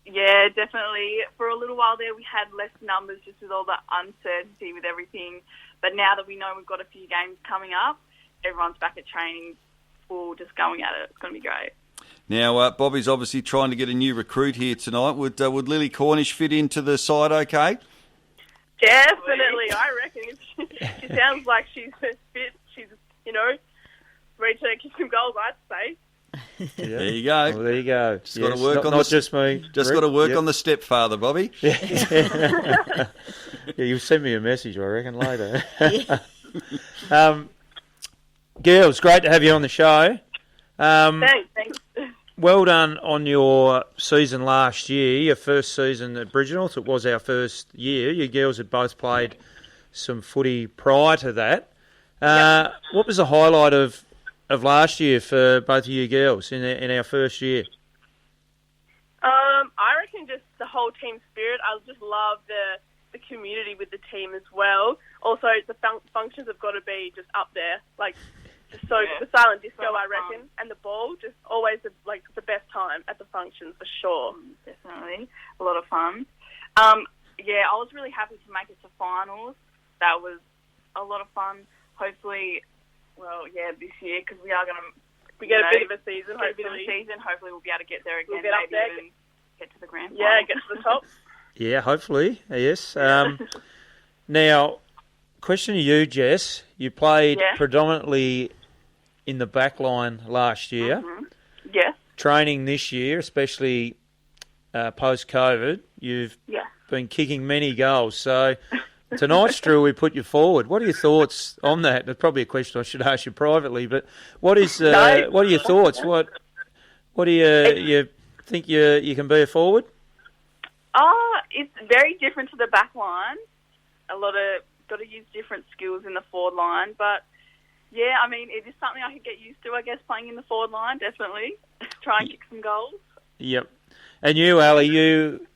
[SPEAKER 12] Yeah, definitely. For a little while there, we had less numbers just with all the uncertainty with everything. But now that we know we've got a few games coming up, everyone's back at training, full, just going at it. It's going to be great.
[SPEAKER 1] Now, Bobby's obviously trying to get a new recruit here tonight. Would Lily Cornish fit into the side okay?
[SPEAKER 12] Definitely. I reckon she sounds like she's fit. She's, ready to kick some goals, I'd say.
[SPEAKER 4] Yeah.
[SPEAKER 1] There you go.
[SPEAKER 4] Well, there you go.
[SPEAKER 1] Just got to work on
[SPEAKER 4] not
[SPEAKER 1] the,
[SPEAKER 4] just me.
[SPEAKER 1] Just
[SPEAKER 4] Rick.
[SPEAKER 1] got to work
[SPEAKER 4] Yep.
[SPEAKER 1] on the stepfather, Bobby.
[SPEAKER 4] Yeah, you send me a message, I reckon, later. Girls, great to have you on the show.
[SPEAKER 12] Thanks.
[SPEAKER 4] Well done on your season last year, your first season at Bridgenorth. It was our first year. You girls had both played some footy prior to that. What was the highlight of last year for both of you girls in our first year?
[SPEAKER 12] I reckon just the whole team spirit. I just love the community with the team as well. Also, the functions have got to be just up there, like just so the silent disco, I reckon, and the ball just always the best time at the functions for sure.
[SPEAKER 13] Definitely a lot of fun. Yeah, I was really happy to make it to finals. That was a lot of fun. Hopefully, this year, because we are going to.
[SPEAKER 12] We get a bit of a season, hopefully.
[SPEAKER 13] Hopefully we'll be able to get there again.
[SPEAKER 12] We'll get up there,
[SPEAKER 13] even get to the grand
[SPEAKER 12] yeah,
[SPEAKER 13] final.
[SPEAKER 12] get to the top.
[SPEAKER 4] Yeah, hopefully, yes. Now, question to you, Jess. You played predominantly in the back line last year.
[SPEAKER 13] Mm-hmm. Yes.
[SPEAKER 4] Training this year, especially post-COVID, you've been kicking many goals. So tonight's drill, we put you forward. What are your thoughts on that? It's probably a question I should ask you privately, but what are your thoughts? What do you think you can be a forward?
[SPEAKER 13] It's very different to the back line. Got to use different skills in the forward line, but yeah, I mean, it is something I could get used to, I guess, playing in the forward line, definitely. Try and kick some goals.
[SPEAKER 4] Yep. And you, Ali,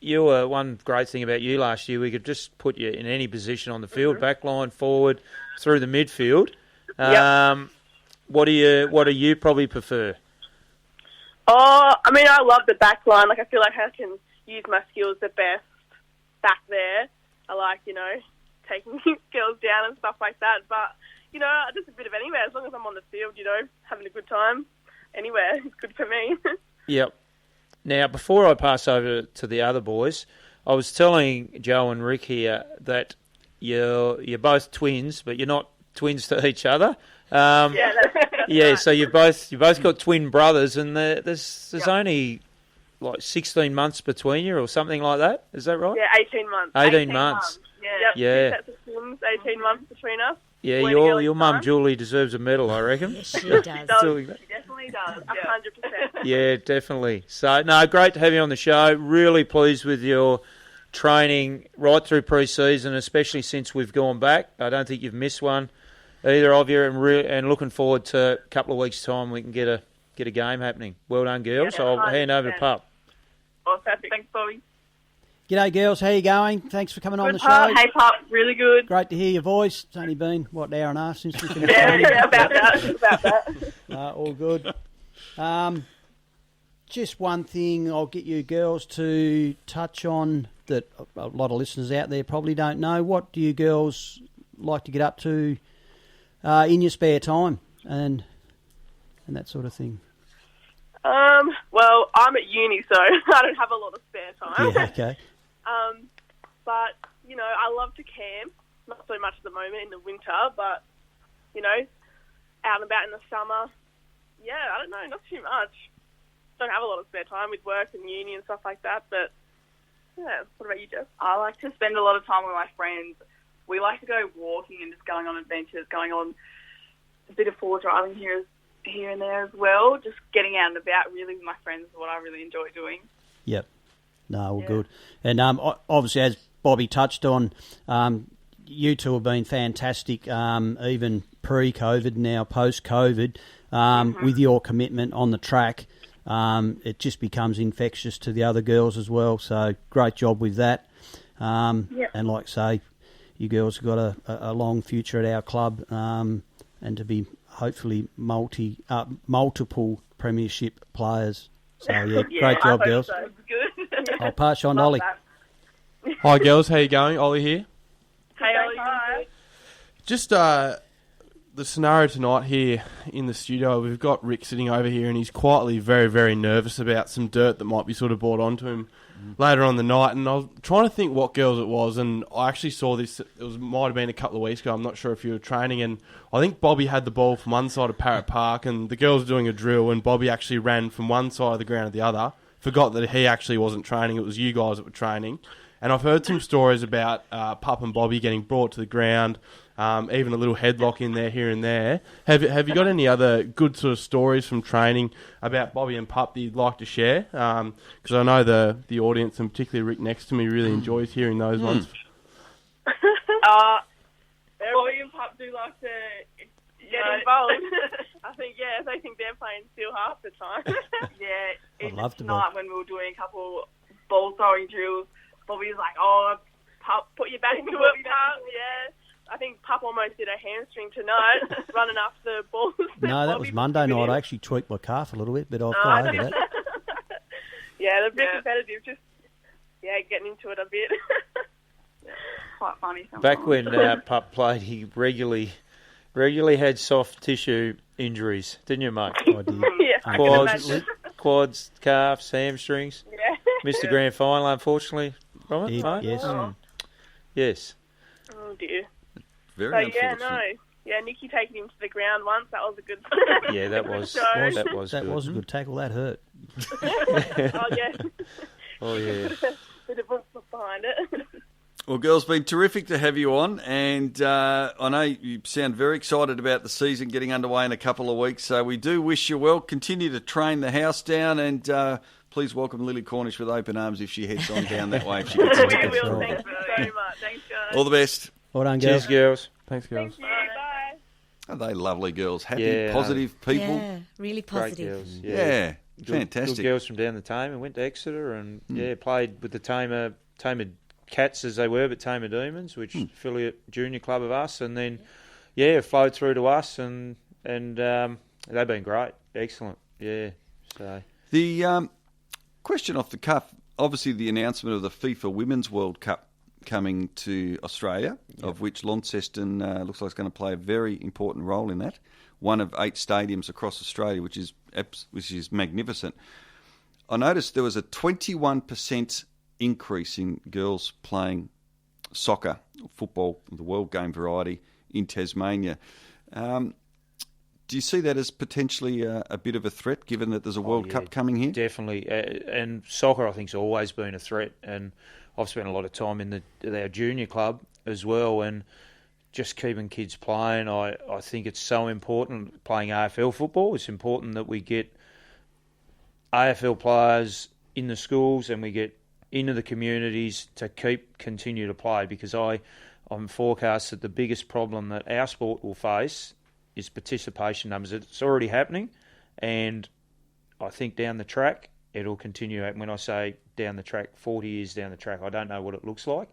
[SPEAKER 4] you were one great thing about you last year. We could just put you in any position on the field, back line, forward, through the midfield. What do you probably prefer?
[SPEAKER 12] I mean, I love the back line. I feel like I can use my skills the best back there. I like, taking girls down and stuff like that. But, just a bit of anywhere. As long as I'm on the field, having a good time, anywhere is good for me.
[SPEAKER 4] Yep. Now, before I pass over to the other boys, I was telling Joe and Rick here that you're both twins, but you're not twins to each other.
[SPEAKER 12] Right.
[SPEAKER 4] So you've both got twin brothers, and there's only like 16 months between you, or something like that. Is that right?
[SPEAKER 12] Yeah, 18 months.
[SPEAKER 4] 18 months.
[SPEAKER 12] Yeah. 2 sets of twins, 18 months between us.
[SPEAKER 4] Yeah,
[SPEAKER 12] Boy and girl
[SPEAKER 4] your
[SPEAKER 12] each
[SPEAKER 4] mum
[SPEAKER 12] time.
[SPEAKER 4] Julie deserves a medal, I reckon.
[SPEAKER 2] Yes, she does.
[SPEAKER 13] She definitely does.
[SPEAKER 12] 100%.
[SPEAKER 4] Yeah, definitely. So, no, great to have you on the show. Really pleased with your training right through pre-season, especially since we've gone back. I don't think you've missed one, either of you, and looking forward to a couple of weeks' time we can get a game happening. Well done, girls.
[SPEAKER 13] Yeah,
[SPEAKER 4] I'll hand over to
[SPEAKER 13] 100%.
[SPEAKER 4] Pup.
[SPEAKER 13] Oh, perfect. Thanks, Bobby.
[SPEAKER 5] G'day, girls. How you going? Thanks for coming on
[SPEAKER 13] Good,
[SPEAKER 5] the show.
[SPEAKER 13] Pup. Hey, Pup. Really good.
[SPEAKER 5] Great to hear your voice. It's only been, an hour and a half since we finished training.
[SPEAKER 12] Yeah, about that.
[SPEAKER 5] All good. Just one thing I'll get you girls to touch on that a lot of listeners out there probably don't know. What do you girls like to get up to in your spare time and that sort of thing?
[SPEAKER 12] Well, I'm at uni, so I don't have a lot of spare time.
[SPEAKER 5] Yeah, okay.
[SPEAKER 12] But, I love to camp. Not so much at the moment in the winter, but, out and about in the summer. Yeah, I don't know, not too much. Don't have a lot of spare time with work and uni and stuff like that, but, yeah. What about you, Jess?
[SPEAKER 13] I like to spend a lot of time with my friends. We like to go walking and just going on adventures, going on a bit of four driving here and there as well. Just getting out and about really with my friends is what I really enjoy doing.
[SPEAKER 5] Yep. No, well, good. And obviously, as Bobby touched on, you two have been fantastic, even pre-COVID, now post-COVID, with your commitment on the track. It just becomes infectious to the other girls as well. So great job with that. And like I say, you girls have got a long future at our club, and to be hopefully multiple premiership players. So yeah, great job, girls.
[SPEAKER 12] So. Good.
[SPEAKER 5] I'll pass you on to Ollie.
[SPEAKER 3] Hi, girls. How you going? Ollie here.
[SPEAKER 12] Hey, Ollie. Hi.
[SPEAKER 3] Just the scenario tonight here in the studio, we've got Rick sitting over here, and he's quietly very, very nervous about some dirt that might be sort of brought onto him later on the night. And I was trying to think what girls it was, and I actually saw this. Might have been a couple of weeks ago. I'm not sure if you were training, and I think Bobby had the ball from one side of Parrot Park, and the girls were doing a drill, and Bobby actually ran from one side of the ground to the other. Forgot that he actually wasn't training. It was you guys that were training. And I've heard some stories about Pup and Bobby getting brought to the ground, even a little headlock in there here and there. Have you got any other good sort of stories from training about Bobby and Pup that you'd like to share? Because I know the audience, and particularly Rick next to me, really enjoys hearing those ones.
[SPEAKER 12] Bobby and Pup do like to get involved. I think, they think they're playing still half the time.
[SPEAKER 13] Yeah,
[SPEAKER 5] I'd love to
[SPEAKER 13] tonight when we were doing a couple ball throwing drills, Bobby was like, "Oh,
[SPEAKER 12] Pup, put your back into it, Pup." Yeah. I think Pup almost did a hamstring tonight, running after the balls.
[SPEAKER 5] No, that was Monday night. I actually tweaked my calf a little bit, but I've got over that.
[SPEAKER 12] Yeah, they're a bit competitive, just getting into it a bit.
[SPEAKER 13] Quite funny.
[SPEAKER 4] Back when Pup played, he regularly had soft tissue injuries, didn't you, mate?
[SPEAKER 5] I did.
[SPEAKER 12] Yeah,
[SPEAKER 4] quads, calves, hamstrings.
[SPEAKER 12] Yeah.
[SPEAKER 4] Missed the grand final, unfortunately, from it,
[SPEAKER 5] Did,
[SPEAKER 4] mate?
[SPEAKER 5] yes.
[SPEAKER 4] Yes.
[SPEAKER 12] Oh, dear.
[SPEAKER 1] Very
[SPEAKER 12] So,
[SPEAKER 1] unfortunate.
[SPEAKER 12] Yeah, Nikki taking him to the ground once, that was a good
[SPEAKER 4] Yeah, that was
[SPEAKER 5] That
[SPEAKER 4] good.
[SPEAKER 5] was a good tackle. That hurt.
[SPEAKER 12] Oh, yeah.
[SPEAKER 4] Oh, yeah.
[SPEAKER 12] Bit of books behind it.
[SPEAKER 1] Well, girls, been terrific to have you on, and I know you sound very excited about the season getting underway in a couple of weeks, so we do wish you well. Continue to train the house down, and please welcome Lily Cornish with open arms if she heads on down that way. If she gets
[SPEAKER 12] We
[SPEAKER 1] into
[SPEAKER 12] will.
[SPEAKER 1] control.
[SPEAKER 12] Thank you very much. Thanks, guys.
[SPEAKER 1] All the best.
[SPEAKER 5] Well done, girls.
[SPEAKER 4] Cheers, girls.
[SPEAKER 3] Thanks, girls.
[SPEAKER 12] Thank you. Bye.
[SPEAKER 1] Are they lovely girls? Happy,
[SPEAKER 4] Yeah.
[SPEAKER 1] positive people?
[SPEAKER 2] Yeah, really
[SPEAKER 4] Great
[SPEAKER 2] positive.
[SPEAKER 4] girls.
[SPEAKER 1] Yeah,
[SPEAKER 4] Good
[SPEAKER 1] fantastic.
[SPEAKER 4] girls from down the Tamer, went to Exeter and played with the Tamer Cats as they were, but Tamer Demons, which affiliate junior club of us, and then flowed through to us, and they've been great, excellent. Yeah. So
[SPEAKER 1] The question off the cuff, obviously the announcement of the FIFA Women's World Cup coming to Australia, of which Launceston looks like it's going to play a very important role in that. One of 8 stadiums across Australia, which is magnificent. I noticed there was a 21% increase in girls playing soccer, football, the world game variety in Tasmania. Do you see that as potentially a bit of a threat, given that there's a World Cup coming here?
[SPEAKER 4] Definitely. And soccer, I think, has always been a threat. And I've spent a lot of time in our junior club as well, and just keeping kids playing. I think it's so important playing AFL football. It's important that we get AFL players in the schools and we get into the communities to continue to play, because I'm forecast that the biggest problem that our sport will face is participation numbers. It's already happening, and I think down the track it'll continue. When I say down the track, 40 years down the track, I don't know what it looks like.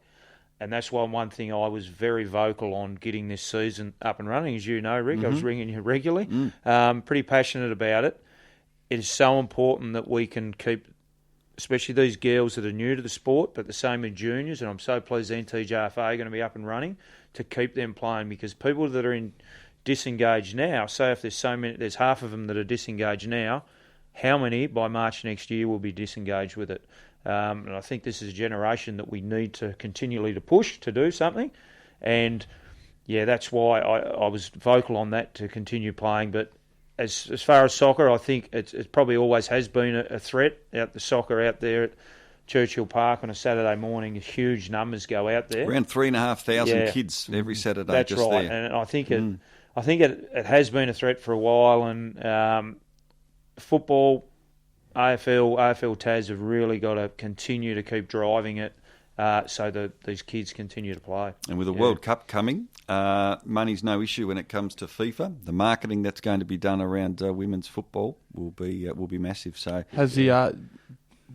[SPEAKER 4] And that's why one thing I was very vocal on getting this season up and running. As you know, Rick, I was ringing you regularly. Pretty passionate about it. It is so important that we can keep, especially these girls that are new to the sport, but the same with juniors, and I'm so pleased NTJFA are going to be up and running, to keep them playing, because people that are disengaged now, say if there's half of them that are disengaged now, how many by March next year will be disengaged with it? And I think this is a generation that we need to continually to push to do something. And yeah, that's why I was vocal on that, to continue playing. But as far as soccer, I think it probably always has been a threat. The soccer out there at Churchill Park on a Saturday morning, huge numbers go out there.
[SPEAKER 1] Around 3,500 kids every Saturday.
[SPEAKER 4] That's
[SPEAKER 1] just
[SPEAKER 4] right,
[SPEAKER 1] there.
[SPEAKER 4] and I think it has been a threat for a while. And football, AFL Tas have really got to continue to keep driving it, so that these kids continue to play. And
[SPEAKER 1] with the World Cup coming, money's no issue when it comes to FIFA. The marketing that's going to be done around women's football will be massive. So,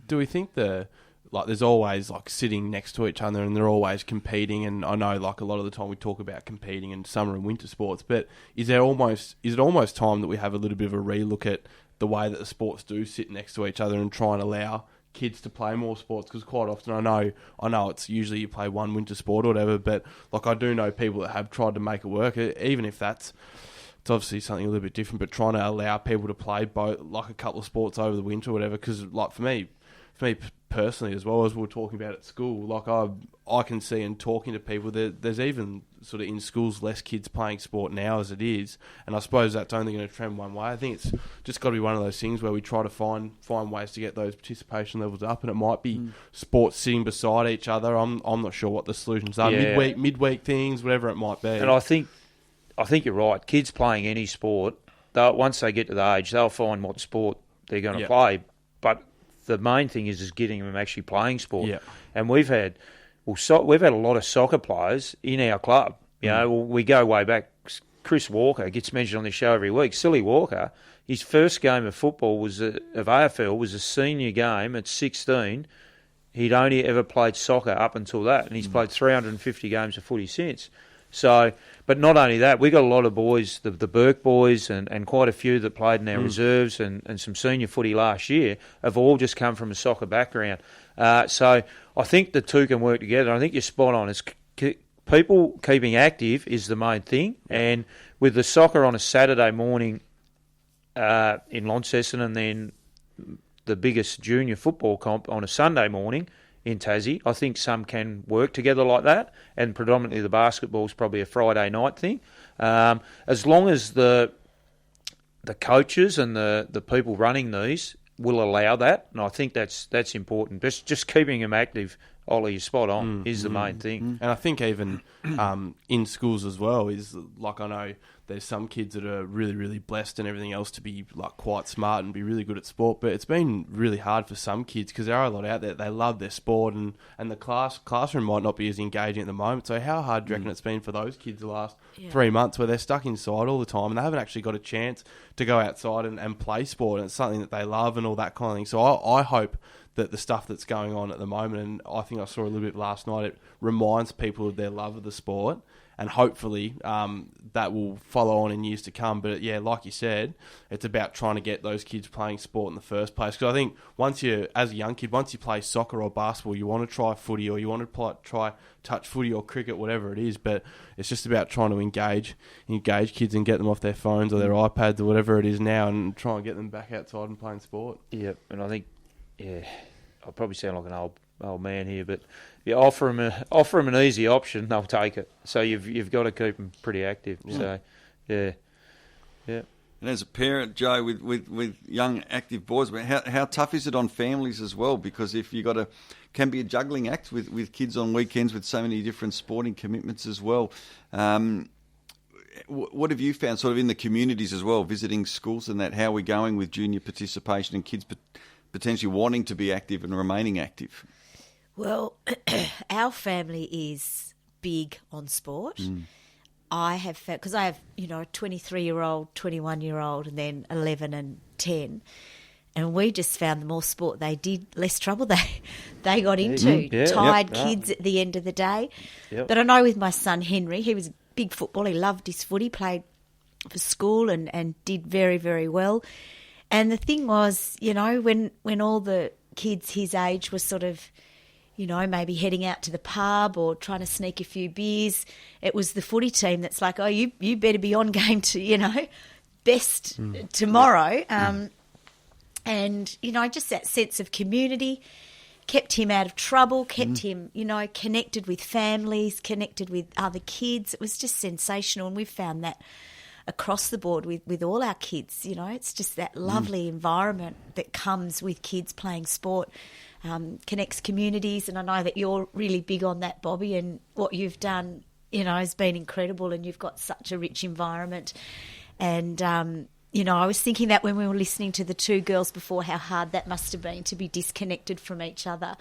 [SPEAKER 3] do we think there's always sitting next to each other and they're always competing? And I know a lot of the time we talk about competing in summer and winter sports, but is it almost time that we have a little bit of a relook at the way that the sports do sit next to each other and try and allow kids to play more sports? Because quite often I know it's usually you play one winter sport or whatever, but I do know people that have tried to make it work, even if it's obviously something a little bit different, but trying to allow people to play both, a couple of sports over the winter or whatever. Because for me personally, as well as we were talking about at school, I can see in talking to people that there's even sort of in schools less kids playing sport now as it is, and I suppose that's only going to trend one way. I think it's just got to be one of those things where we try to find ways to get those participation levels up, and it might be sports sitting beside each other. I'm not sure what the solutions are. Midweek things, whatever it might be.
[SPEAKER 4] And I think you're right. Kids playing any sport, once they get to the age, they'll find what sport they're going to play. But the main thing is getting them actually playing sport. Yeah. And we've had a lot of soccer players in our club. You know, we go way back. Chris Walker gets mentioned on the show every week. Silly Walker, his first game of football of AFL was a senior game at 16. He'd only ever played soccer up until that, and he's played 350 games of footy since. So, but not only that, we got a lot of boys, the Burke boys, and quite a few that played in our reserves and some senior footy last year have all just come from a soccer background. So I think the two can work together. I think you're spot on. It's people keeping active is the main thing, and with the soccer on a Saturday morning in Launceston, and then the biggest junior football comp on a Sunday morning in Tassie, I think some can work together like that, and predominantly the basketball's probably a Friday night thing. As long as the coaches and the people running these will allow that, and I think that's important. Just keeping them active, Ollie, you're spot on, is the main thing.
[SPEAKER 3] And I think even in schools as well is, I know there's some kids that are really, really blessed and everything else to be quite smart and be really good at sport, but it's been really hard for some kids because there are a lot out there, they love their sport, and the classroom might not be as engaging at the moment. So how hard do you reckon it's been for those kids the last 3 months where they're stuck inside all the time and they haven't actually got a chance to go outside and play sport, and it's something that they love and all that kind of thing. So I hope the stuff that's going on at the moment. And I think I saw a little bit last night. It reminds people of their love of the sport. And hopefully that will follow on in years to come. But, yeah, like you said, it's about trying to get those kids playing sport in the first place. Because I think as a young kid, once you play soccer or basketball, you want to try footy or you want to try touch footy or cricket, whatever it is. But it's just about trying to engage kids and get them off their phones or their iPads or whatever it is now and try and get them back outside and playing sport.
[SPEAKER 4] Yeah, and I think, I'll probably sound like an old man here, but if you offer them an easy option, they'll take it. So you've got to keep them pretty active.
[SPEAKER 3] Yeah.
[SPEAKER 4] So, yeah.
[SPEAKER 1] And as a parent, Joe, with young active boys, how tough is it on families as well? Because if you can be a juggling act with kids on weekends with so many different sporting commitments as well. What have you found sort of in the communities as well, visiting schools and that? How are we going with junior participation and kids potentially wanting to be active and remaining active?
[SPEAKER 2] Well, our family is big on sport. I have found, because I have, a 23-year-old, 21-year-old, and then 11 and 10. And we just found the more sport they did, less trouble they got into. Tired kids at the end of the day. Yep. But I know with my son Henry, he was a big footballer. He loved his footy, played for school and did very, very well. And the thing was, when all the kids his age were sort of, maybe heading out to the pub or trying to sneak a few beers, it was the footy team that's like, oh, you better be on game to, best tomorrow. And, just that sense of community kept him out of trouble, kept him, connected with families, connected with other kids. It was just sensational, and we've found that across the board with all our kids. It's just that lovely environment that comes with kids playing sport. Connects communities, and I know that you're really big on that, Bobby, and what you've done, has been incredible, and you've got such a rich environment. And, I was thinking that when we were listening to the two girls before, how hard that must have been to be disconnected from each other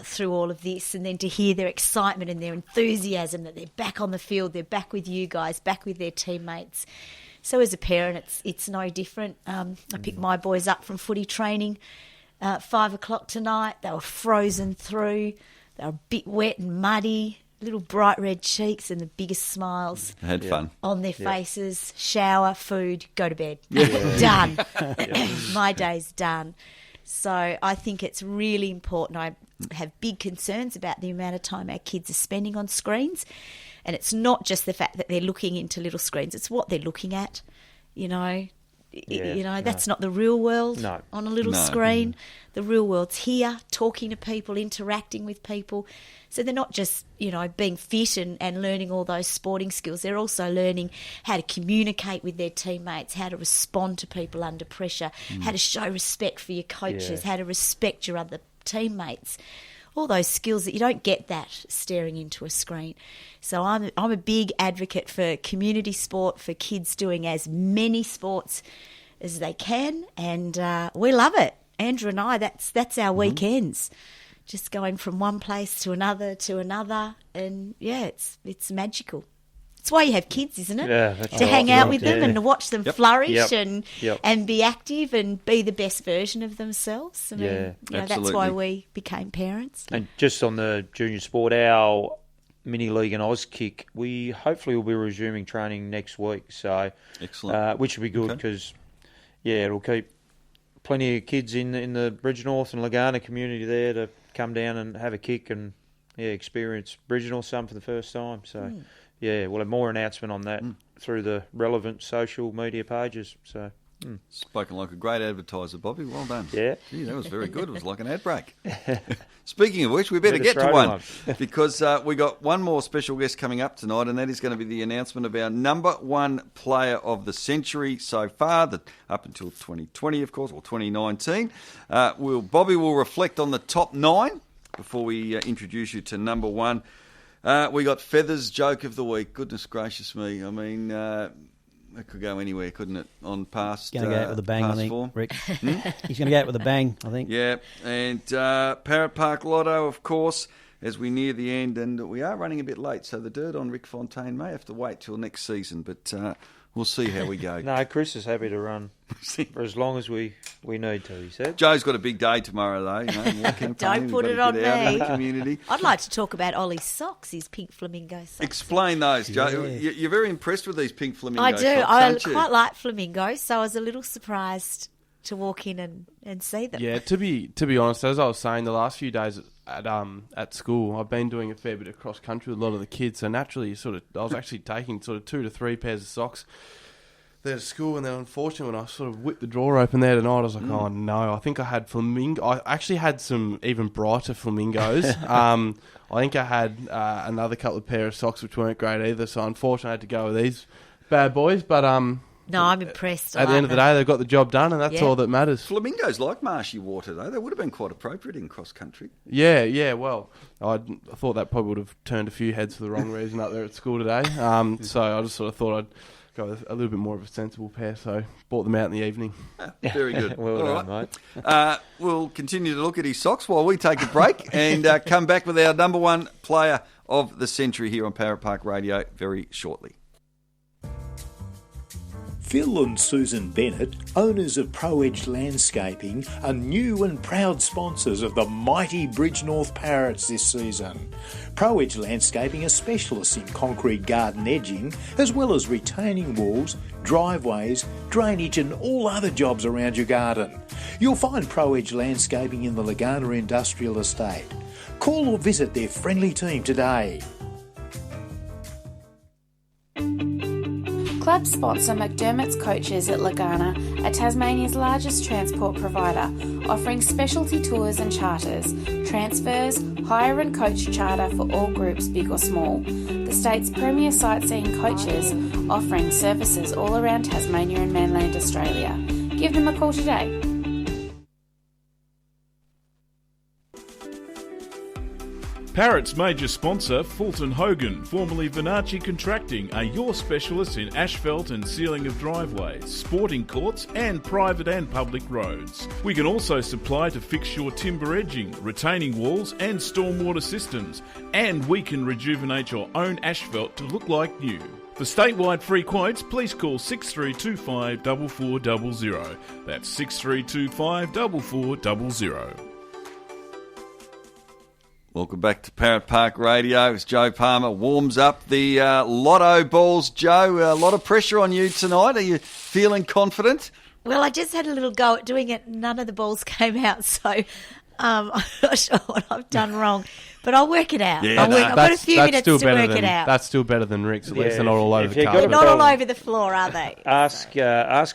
[SPEAKER 2] through all of this, and then to hear their excitement and their enthusiasm that they're back on the field, they're back with you guys, back with their teammates. So as a parent, it's no different. I picked my boys up from footy training 5 o'clock tonight. They were frozen through. They were a bit wet and muddy, little bright red cheeks and the biggest smiles.
[SPEAKER 1] They had fun
[SPEAKER 2] on their faces. Shower, food, go to bed. Done. My day's done. So I think it's really important. I have big concerns about the amount of time our kids are spending on screens. And it's not just the fact that they're looking into little screens. It's what they're looking at, that's not the real world on a little screen. The real world's here, talking to people, interacting with people. So they're not just, being fit and learning all those sporting skills. They're also learning how to communicate with their teammates, how to respond to people under pressure, how to show respect for your coaches, how to respect your other teammates. All those skills that you don't get that staring into a screen. So I'm a big advocate for community sport, for kids doing as many sports as they can, and we love it. Andrew and I, that's our weekends, just going from one place to another, and it's magical. It's why you have kids, isn't it?
[SPEAKER 4] Yeah,
[SPEAKER 2] to hang out with them and to watch them flourish and be active and be the best version of themselves. I mean, that's why we became parents.
[SPEAKER 4] And just on the junior sport, our mini league and Auskick, we hopefully will be resuming training next week. So,
[SPEAKER 1] excellent,
[SPEAKER 4] which will be good because it'll keep plenty of kids in the Bridgenorth and Lagana community there to come down and have a kick and experience Bridgenorth some for the first time. So. Yeah, we'll have more announcement on that through the relevant social media pages. So,
[SPEAKER 1] Spoken like a great advertiser, Bobby. Well done.
[SPEAKER 4] Yeah.
[SPEAKER 1] Gee, that was very good. It was like an ad break. Speaking of which, we better get to one because we got one more special guest coming up tonight, and that is going to be the announcement of our number one player of the century so far, up until 2020, of course, or 2019. Bobby will reflect on the top 9 before we introduce you to number one. We got Feathers Joke of the Week. Goodness gracious me. I mean, it could go anywhere, couldn't it, on past
[SPEAKER 5] form? He's going to go out with a bang, I think,
[SPEAKER 1] form.
[SPEAKER 5] Rick. He's going to go out with a bang, I think.
[SPEAKER 1] Yeah, and Parrot Park Lotto, of course. as we near the end, and we are running a bit late, so the dirt on Rick Fontaine may have to wait till next season, but we'll see how we go.
[SPEAKER 4] No, Chris is happy to run for as long as we need to, he said.
[SPEAKER 1] Joe's got a big day tomorrow, though.
[SPEAKER 2] Don't put it on me.
[SPEAKER 1] In the community.
[SPEAKER 2] I'd like to talk about Ollie's socks, his pink flamingo socks.
[SPEAKER 1] Explain those, Joe.
[SPEAKER 5] Yeah.
[SPEAKER 1] You're very impressed with these pink flamingo
[SPEAKER 2] I do.
[SPEAKER 1] socks,
[SPEAKER 2] I
[SPEAKER 1] aren't you?
[SPEAKER 2] quite like flamingos, so I was a little surprised to walk in and see them.
[SPEAKER 3] Yeah, to be honest, as I was saying, the last few days at school, I've been doing a fair bit of cross country with a lot of the kids. So naturally, I was actually taking sort of 2 to 3 pairs of socks there to school, and then unfortunately, when I sort of whipped the drawer open there tonight, I was like, oh no, I think I had flamingo. I actually had some even brighter flamingos. I think I had another couple of pair of socks which weren't great either. So unfortunately, I had to go with these bad boys. But
[SPEAKER 2] no, I'm impressed.
[SPEAKER 3] At the end of the day, they've got the job done, and that's all that matters.
[SPEAKER 1] Flamingos like marshy water, though. They would have been quite appropriate in cross country.
[SPEAKER 3] Yeah. Well, I thought that probably would have turned a few heads for the wrong reason up there at school today. So I just sort of thought I'd go with a little bit more of a sensible pair. So bought them out in the evening.
[SPEAKER 1] Very good.
[SPEAKER 4] Well
[SPEAKER 1] All
[SPEAKER 4] done,
[SPEAKER 1] right.
[SPEAKER 4] mate.
[SPEAKER 1] We'll continue to look at his socks while we take a break and come back with our number one player of the century here on Parrot Park Radio very shortly.
[SPEAKER 14] Phil and Susan Bennett, owners of Pro Edge Landscaping, are new and proud sponsors of the mighty Bridgenorth Parrots this season. Pro Edge Landscaping are specialists in concrete garden edging, as well as retaining walls, driveways, drainage and all other jobs around your garden. You'll find Pro Edge Landscaping in the Lagana Industrial Estate. Call or visit their friendly team today.
[SPEAKER 15] Club sponsor McDermott's Coaches at Lagana are Tasmania's largest transport provider, offering specialty tours and charters, transfers, hire and coach charter for all groups big or small. The state's premier sightseeing coaches, offering services all around Tasmania and mainland Australia. Give them a call today.
[SPEAKER 8] Parrot's major sponsor, Fulton Hogan, formerly Venarchi Contracting, are your specialists in asphalt and sealing of driveways, sporting courts and private and public roads. We can also supply to fix your timber edging, retaining walls and stormwater systems, and we can rejuvenate your own asphalt to look like new. For statewide free quotes, please call 6325 4400. That's 6325 4400.
[SPEAKER 1] Welcome back to Parrot Park Radio as Joe Palmer warms up the lotto balls. Joe, a lot of pressure on you tonight. Are you feeling confident?
[SPEAKER 2] Well, I just had a little go at doing it. None of the balls came out, so I'm not sure what I've done wrong. But I'll work it out.
[SPEAKER 1] Yeah,
[SPEAKER 2] I've got a few minutes to work it out.
[SPEAKER 3] That's still better than Rick's. At least they're not all over the carpet.
[SPEAKER 2] They're not all over the floor, are they?
[SPEAKER 4] Ask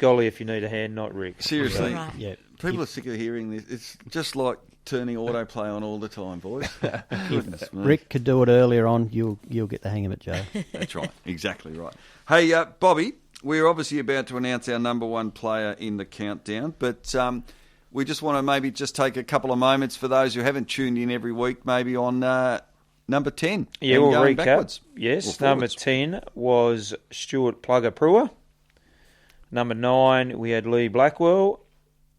[SPEAKER 4] Ollie if you need a hand, not Rick.
[SPEAKER 1] Seriously.
[SPEAKER 2] Right.
[SPEAKER 5] Yeah.
[SPEAKER 1] People are sick of hearing this. It's just like turning autoplay on all the time, boys. Goodness me.
[SPEAKER 5] Rick could do it earlier on. You'll get the hang of it, Joe.
[SPEAKER 1] That's right. Exactly right. Hey, Bobby, we're obviously about to announce our number one player in the countdown, but we just want to maybe just take a couple of moments for those who haven't tuned in every week, maybe on number 10.
[SPEAKER 4] Yeah, we'll recap.
[SPEAKER 1] Backwards.
[SPEAKER 4] Yes, number 10 was Stuart Plugger Brewer. Number 9, we had Lee Blackwell.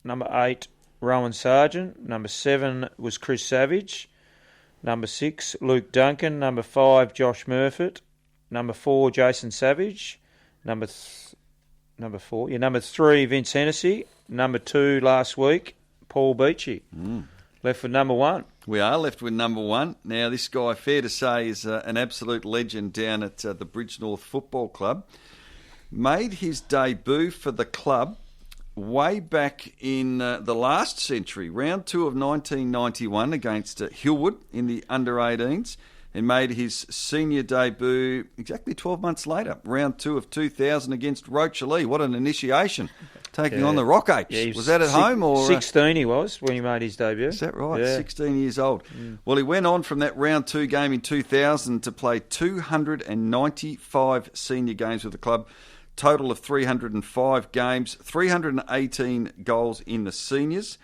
[SPEAKER 4] Number 8, Rowan Sargent. Number 7 was Chris Savage. Number 6, Luke Duncan. Number 5, Josh Murfitt. Number 4, Jason Savage. Number 3, Vince Hennessy. Number 2 last week, Paul Beachy. Left with number 1.
[SPEAKER 1] We are left with number 1. Now, this guy, fair to say, is an absolute legend down at the Bridgenorth Football Club. Made his debut for the club way back in the last century, round 2 of 1991 against Hillwood in the under-18s, and made his senior debut exactly 12 months later, round 2 of 2000 against Rochalee. What an initiation, taking on the Rock Apes.
[SPEAKER 4] Yeah,
[SPEAKER 1] was that at home? Or
[SPEAKER 4] 16 he was when he made his debut.
[SPEAKER 1] Is that right?
[SPEAKER 4] Yeah.
[SPEAKER 1] 16 years old. Well, he went on from that round 2 game in 2000 to play 295 senior games with the club, total of 305 games, 318 goals in the seniors.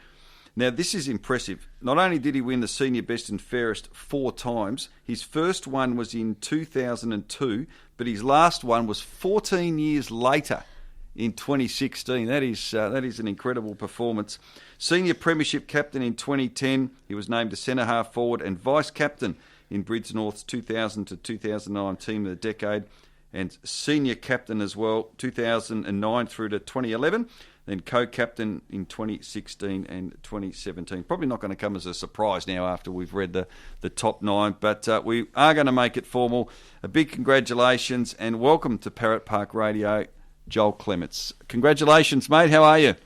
[SPEAKER 1] Now, this is impressive. Not only did he win the senior best and fairest 4 times, his first one was in 2002, but his last one was 14 years later in 2016. That is an incredible performance. Senior premiership captain in 2010. He was named a centre-half forward and vice-captain in Bridgnorth's 2000 to 2009 Team of the Decade, and senior captain as well, 2009 through to 2011, then co-captain in 2016 and 2017. Probably not going to come as a surprise now after we've read the top 9, but we are going to make it formal. A big congratulations and welcome to Parrot Park Radio, Joel Clements. Congratulations, mate. How are you?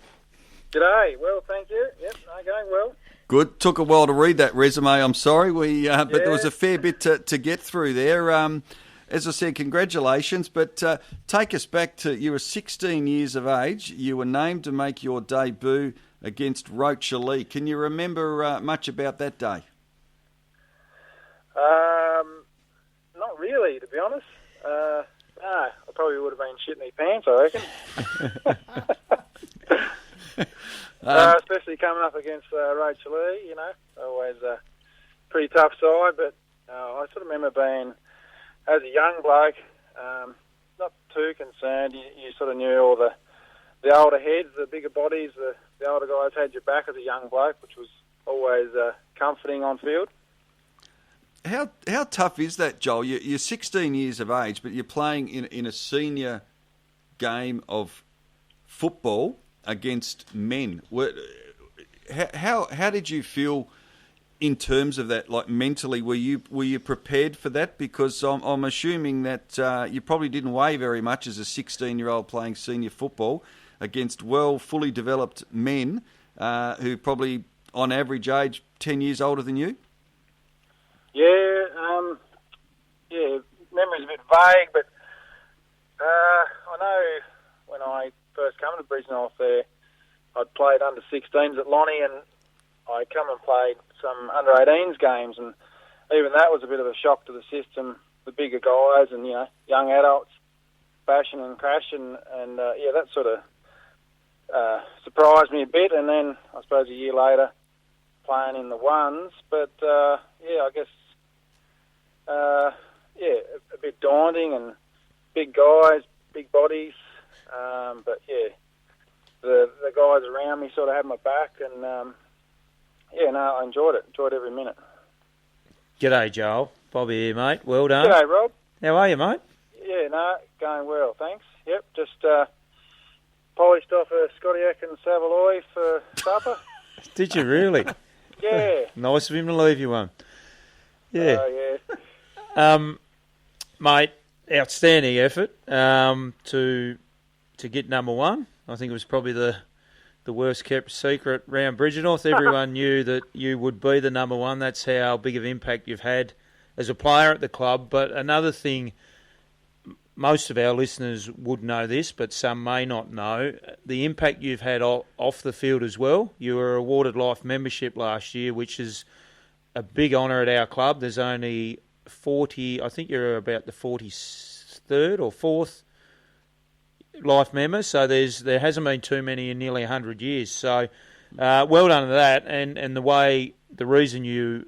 [SPEAKER 16] G'day. Well, thank you. Yep, going well.
[SPEAKER 1] Good. Took a while to read that resume, I'm sorry. But there was a fair bit to get through there. As I said, congratulations, but take us back to, you were 16 years of age. You were named to make your debut against Rochalee. Can you remember much about that day?
[SPEAKER 16] Not really, to be honest. No, I probably would have been shitting my pants, I reckon. Especially coming up against Rochalee, always a pretty tough side, but I sort of remember being, as a young bloke, not too concerned. You sort of knew all the older heads, the bigger bodies, the older guys had your back as a young bloke, which was always comforting on field.
[SPEAKER 1] How tough is that, Joel? You're 16 years of age, but you're playing in a senior game of football against men. How did you feel in terms of that, like mentally? Were you prepared for that? Because I'm assuming that you probably didn't weigh very much as a 16-year-old playing senior football against fully developed men who probably, on average age, 10 years older than you.
[SPEAKER 16] Yeah, memory's a bit vague, but I know when I first came to Bridgnorth there, I'd played under 16s at Lonnie, and I come and played some under 18s games, and even that was a bit of a shock to the system. The bigger guys and young adults bashing and crashing, and that sort of surprised me a bit. And then I suppose a year later, playing in the ones, but I guess a bit daunting and big guys, big bodies, but the guys around me sort of had my back, and I enjoyed it. Enjoyed every minute.
[SPEAKER 4] G'day, Joel. Bobby here, mate. Well done.
[SPEAKER 16] G'day, Rob.
[SPEAKER 4] How are you, mate?
[SPEAKER 16] Yeah, going well, thanks. Yep, just polished off a Scottiac and Savoy for supper.
[SPEAKER 4] Did you really?
[SPEAKER 16] Yeah.
[SPEAKER 4] Nice of him to leave you one. Yeah.
[SPEAKER 16] Oh, yeah.
[SPEAKER 4] Mate, outstanding effort to get number one. I think it was probably the worst kept secret round Bridgnorth. Everyone knew that you would be the number one. That's how big of impact you've had as a player at the club. But another thing, most of our listeners would know this, but some may not know, the impact you've had off the field as well. You were awarded life membership last year, which is a big honour at our club. There's only 40, I think you're about the 43rd or 4th life member, so there hasn't been too many in nearly 100 years. So well done to that. And the reason you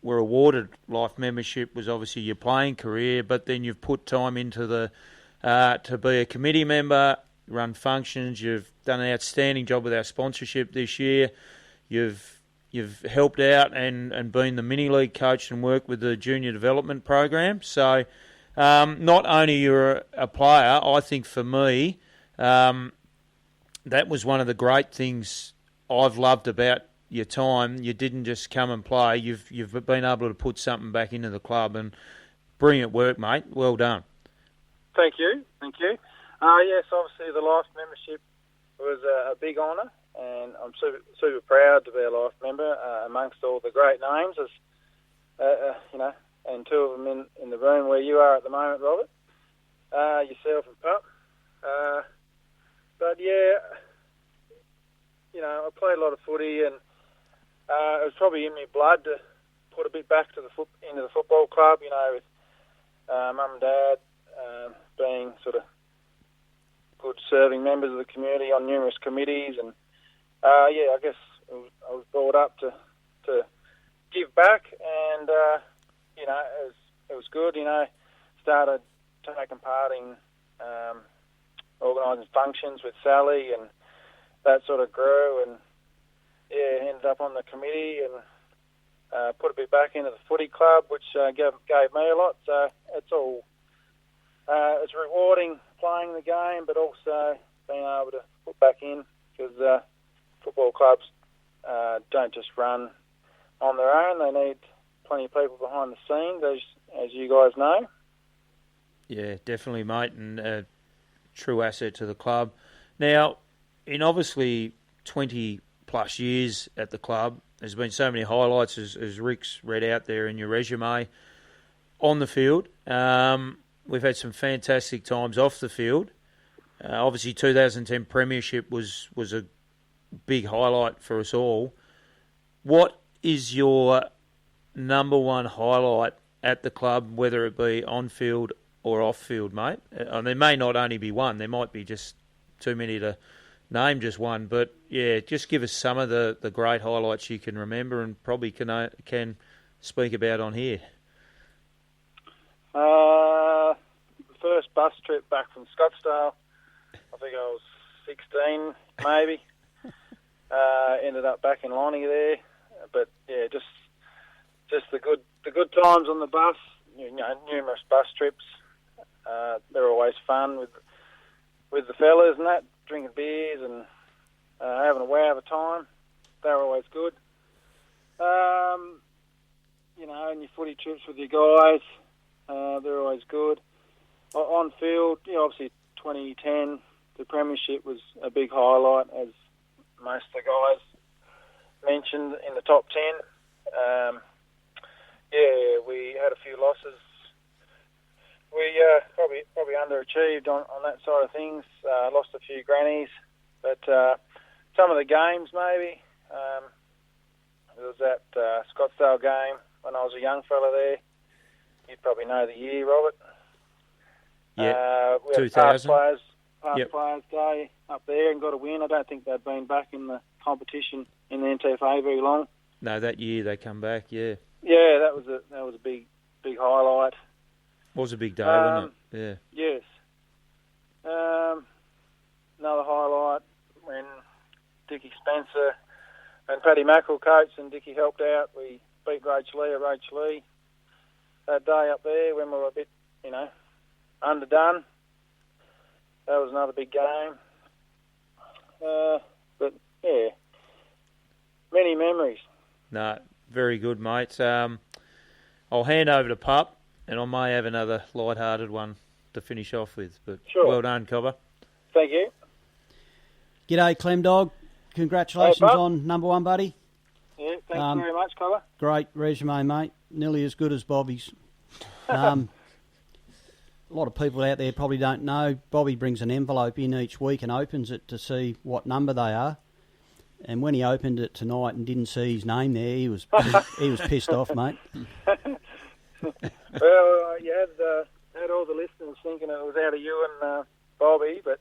[SPEAKER 4] were awarded life membership was obviously your playing career, but then you've put time into to be a committee member, run functions. You've done an outstanding job with our sponsorship this year. You've helped out and been the mini league coach and worked with the junior development program. So not only you're a player, I think for me, that was one of the great things I've loved about your time. You didn't just come and play. You've been able to put something back into the club, and brilliant work, mate. Well done.
[SPEAKER 16] Thank you. Yes, obviously the life membership was a big honour, and I'm super proud to be a life member amongst all the great names, as and two of them in the room where you are at the moment, Robert, yourself and Pup. But I played a lot of footy, and it was probably in my blood to put a bit back to into the football club. With mum and dad being sort of good serving members of the community on numerous committees, and I guess I was brought up to give back, and it was good. Started taking part in organising functions with Sally, and that sort of grew, and ended up on the committee, and put a bit back into the footy club, which gave me a lot. So it's rewarding playing the game, but also being able to put back in, because football clubs don't just run on their own. They need plenty of people behind the scenes, as you guys know.
[SPEAKER 4] Yeah, definitely, mate, and a true asset to the club. Now, in obviously 20-plus years at the club, there's been so many highlights, as Rick's read out there in your resume, on the field. We've had some fantastic times off the field. Obviously, 2010 Premiership was a big highlight for us all. What is your number one highlight at the club, whether it be on-field or off-field, mate? And there may not only be one. There might be just too many to name just one. But, yeah, just give us some of the great highlights you can remember and probably can speak about on here.
[SPEAKER 16] The first bus trip back from Scottsdale, I think I was 16, maybe. Ended up back in Lonnie there. But, yeah, just the good times on the bus, numerous bus trips. They're always fun with the fellas and that, drinking beers and having a wow of a time. They're always good. And your footy trips with your guys, they're always good. On field, obviously 2010, the Premiership was a big highlight, as most of the guys mentioned in the top 10. We had a few losses. We probably underachieved on that side of things. Lost a few grannies, but some of the games maybe. There was that Scottsdale game when I was a young fella there. You'd probably know the year, Robert.
[SPEAKER 4] Yeah,
[SPEAKER 16] we had
[SPEAKER 4] 2000.
[SPEAKER 16] Past Players Day up there and got a win. I don't think they'd been back in the competition in the NTFA very long.
[SPEAKER 4] No, that year they come back, yeah.
[SPEAKER 16] Yeah, that was a big highlight.
[SPEAKER 4] Was a big day, wasn't it? Yeah.
[SPEAKER 16] Yes. Another highlight when Dickie Spencer and Paddy Mackerel coached and Dickie helped out. We beat Roach Lee at Roach Lee that day up there when we were a bit, underdone. That was another big game. But, yeah, many memories.
[SPEAKER 4] No, very good, mate. I'll hand over to Pup, and I may have another light-hearted one to finish off with. But
[SPEAKER 16] sure.
[SPEAKER 4] Well done, Cobber.
[SPEAKER 16] Thank you.
[SPEAKER 5] G'day, Clem Dog. Congratulations on number one, buddy.
[SPEAKER 16] Yeah, thanks very much, Cobber.
[SPEAKER 5] Great resume, mate. Nearly as good as Bobby's. A lot of people out there probably don't know. Bobby brings an envelope in each week and opens it to see what number they are. And when he opened it tonight and didn't see his name there, he was pissed off, mate.
[SPEAKER 16] Well, you had all the listeners thinking it was out of you and Bobby, but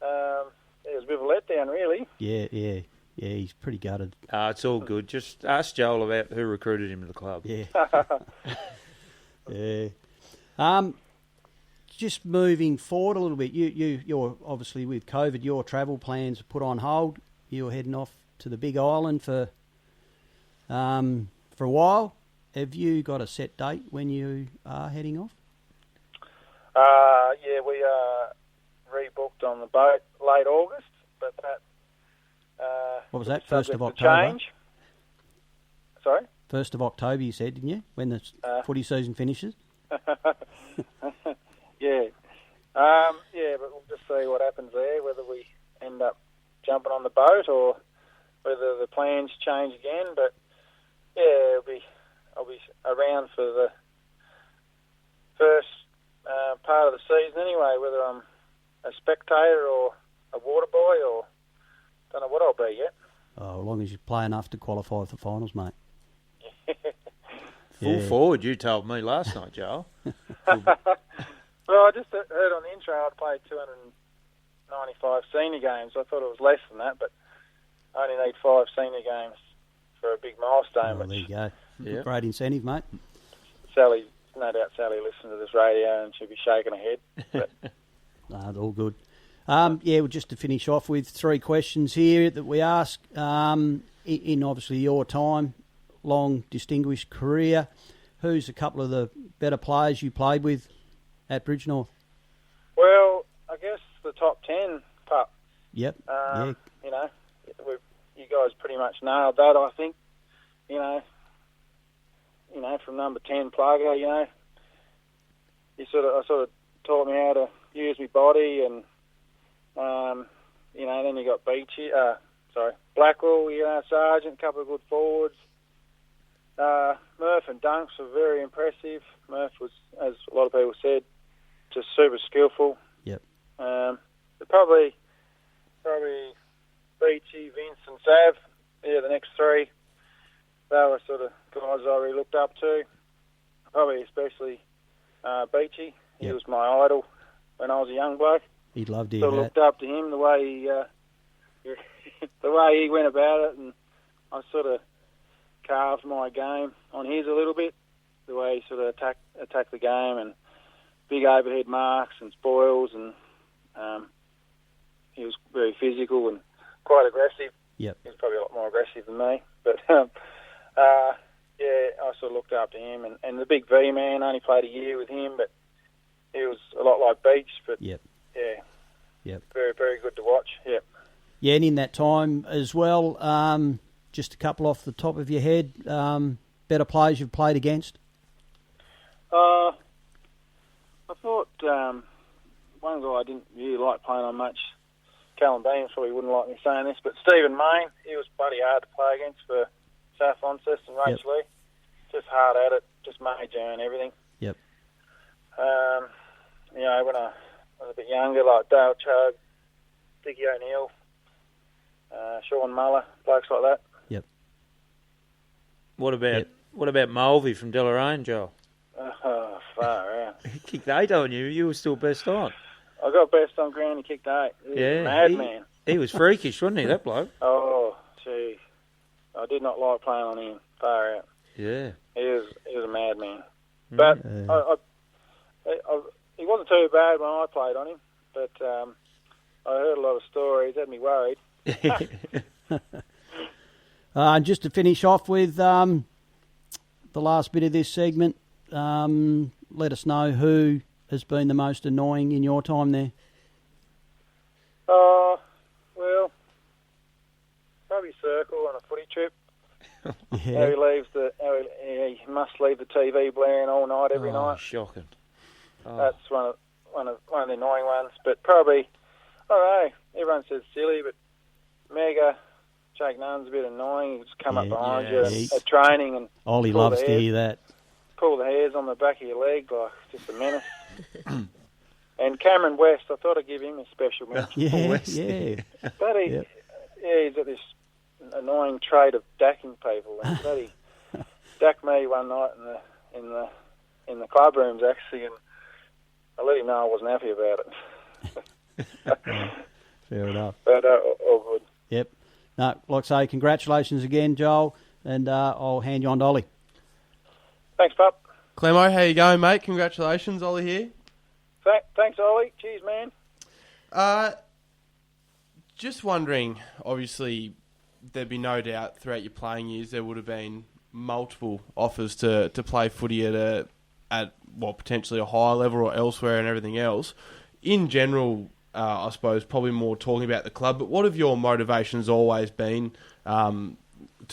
[SPEAKER 16] it was a bit of a letdown, really.
[SPEAKER 5] Yeah, he's pretty gutted.
[SPEAKER 4] It's all good. Just ask Joel about who recruited him to the club.
[SPEAKER 5] Yeah. Yeah. Just moving forward a little bit, you're obviously with COVID, your travel plans are put on hold. You're heading off to the Big Island for a while. Have you got a set date when you are heading off?
[SPEAKER 16] Yeah, we are rebooked on the boat late August, but that
[SPEAKER 5] what was that? 1st of October.
[SPEAKER 16] Change. Sorry.
[SPEAKER 5] 1st of October, you said, didn't you? When the footy season finishes.
[SPEAKER 16] Yeah. But we'll just see what happens there, whether we end up jumping on the boat or whether the plans change again. But, yeah, I'll be around for the first part of the season anyway, whether I'm a spectator or a water boy or don't know what I'll be yet.
[SPEAKER 5] Oh, as long as you play enough to qualify for the finals, mate.
[SPEAKER 4] Full forward, you told me last night, Joel.
[SPEAKER 16] Well, I just heard on the intro I'd played 295 senior games. I thought it was less than that, but I only need 5 senior games for a big milestone.
[SPEAKER 5] Well, there you go. Yeah. Great incentive, mate.
[SPEAKER 16] Sally, no doubt Sally listens to this radio and she'll be shaking her head. But
[SPEAKER 5] no, all good. Well, just to finish off with 3 questions here that we ask. In obviously your time, long, distinguished career. Who's a couple of the better players you played with at Bridge North?
[SPEAKER 16] Well, I guess the top 10, Pup.
[SPEAKER 5] Yep. Yeah.
[SPEAKER 16] You know, you guys pretty much nailed that, I think. You know, from number 10, Plugger, you know, I sort of taught me how to use my body, and you know, then you got Blackwell, you know, Sargent, a couple of good forwards. Murph and Dunks were very impressive. Murph was, as a lot of people said, just super skillful.
[SPEAKER 5] Yep.
[SPEAKER 16] Probably Beachy, Vince and Sav. Yeah, the next three. They were sort of guys I really looked up to. Probably especially Beachy. He
[SPEAKER 5] Yep.
[SPEAKER 16] was my idol when I was a young bloke.
[SPEAKER 5] He'd love to hear
[SPEAKER 16] Sort of
[SPEAKER 5] that.
[SPEAKER 16] looked up to him, the way he the way he went about it, and I sort of carved my game on his a little bit. The way he sort of attacked the game, and big overhead marks and spoils, and he was very physical and quite aggressive.
[SPEAKER 5] Yep.
[SPEAKER 16] He was probably a lot more aggressive than me, but yeah, I sort of looked up to him. And the big V man, only played a year with him, but he was a lot like Beach. But
[SPEAKER 5] yep.
[SPEAKER 16] Yeah,
[SPEAKER 5] yep.
[SPEAKER 16] Very, very good to watch. Yep.
[SPEAKER 5] Yeah, and in that time as well, just a couple off the top of your head, better players you've played against?
[SPEAKER 16] I thought one guy I didn't really like playing on much, Callum Beams probably wouldn't like me saying this, but Stephen Main, he was bloody hard to play against for South Launceston and Rachel Lee. Just hard at it, just major and everything.
[SPEAKER 5] Yep.
[SPEAKER 16] You know, when I was a bit younger, like Dale Chug, Dickie O'Neill, Sean Muller, blokes like that.
[SPEAKER 5] Yep.
[SPEAKER 4] What about Mulvey from Deloraine, Joel?
[SPEAKER 16] Oh, far out.
[SPEAKER 4] He kicked 8 on you. You were still best on.
[SPEAKER 16] I got best on ground. He kicked 8. He was a madman.
[SPEAKER 4] He was freakish, wasn't he, that bloke?
[SPEAKER 16] Oh, gee. I did not like playing on him. Far out.
[SPEAKER 4] Yeah.
[SPEAKER 16] He was a madman. But he wasn't too bad when I played on him. But I heard a lot of stories. Had me worried.
[SPEAKER 5] Just to finish off with the last bit of this segment, let us know who has been the most annoying in your time there.
[SPEAKER 16] Well, probably Circle on a footy trip.
[SPEAKER 5] Yeah.
[SPEAKER 16] He must leave the TV blaring all night every night.
[SPEAKER 4] Shocking. Oh.
[SPEAKER 16] That's one of the annoying ones. But probably, I don't know. Everyone says silly, but Mega, Jake Nunn's a bit annoying. He just come up behind you at training and
[SPEAKER 5] Ollie loves to hear that.
[SPEAKER 16] Pull the hairs on the back of your leg, like just a menace. And Cameron West, I thought I'd give him a special mention.
[SPEAKER 5] Yeah.
[SPEAKER 16] But he's got this annoying trait of dacking people. And he dacked me one night in the club rooms actually, and I let him know I wasn't happy about it.
[SPEAKER 5] Fair enough.
[SPEAKER 16] But all good.
[SPEAKER 5] Yep. No, like I say, congratulations again, Joel, and I'll hand you on to Ollie.
[SPEAKER 16] Thanks, Pup.
[SPEAKER 3] Clemo, how you going, mate? Congratulations, Ollie here.
[SPEAKER 16] Thanks, Ollie. Cheers, man.
[SPEAKER 3] Just wondering, obviously, there'd be no doubt throughout your playing years there would have been multiple offers to play footy at potentially a higher level or elsewhere and everything else. In general, I suppose probably more talking about the club, but what have your motivations always been to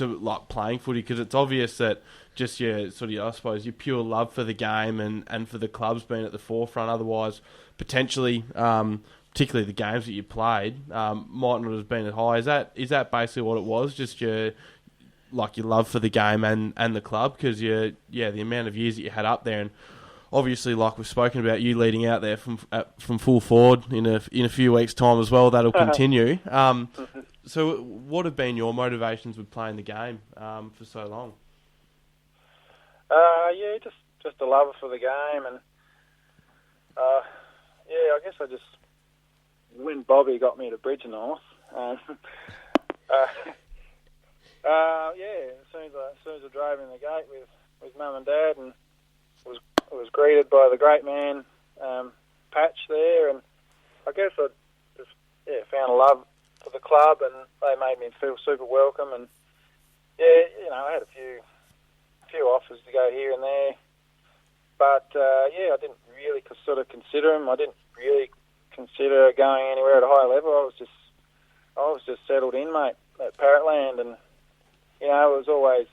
[SPEAKER 3] like playing footy? Because it's obvious that just your sort of, I suppose, your pure love for the game and for the club's been at the forefront. Otherwise, potentially, particularly the games that you played, might not have been as high. Is that basically what it was? Just your love for the game and the club? Because the amount of years that you had up there, and obviously, like we've spoken about, you leading out there from full forward in a few weeks' time as well. That'll continue. So, what have been your motivations with playing the game for so long?
[SPEAKER 16] Just a love for the game, and I guess I just, when Bobby got me to Bridge North, as soon as I drove in the gate with Mum and Dad, and was greeted by the great man Patch there, and I guess I just found a love for the club, and they made me feel super welcome, and I had a few offers to go here and there. But, I didn't really sort of consider them. I didn't really consider going anywhere at a high level. I was just settled in, mate, at Parrotland, and it was always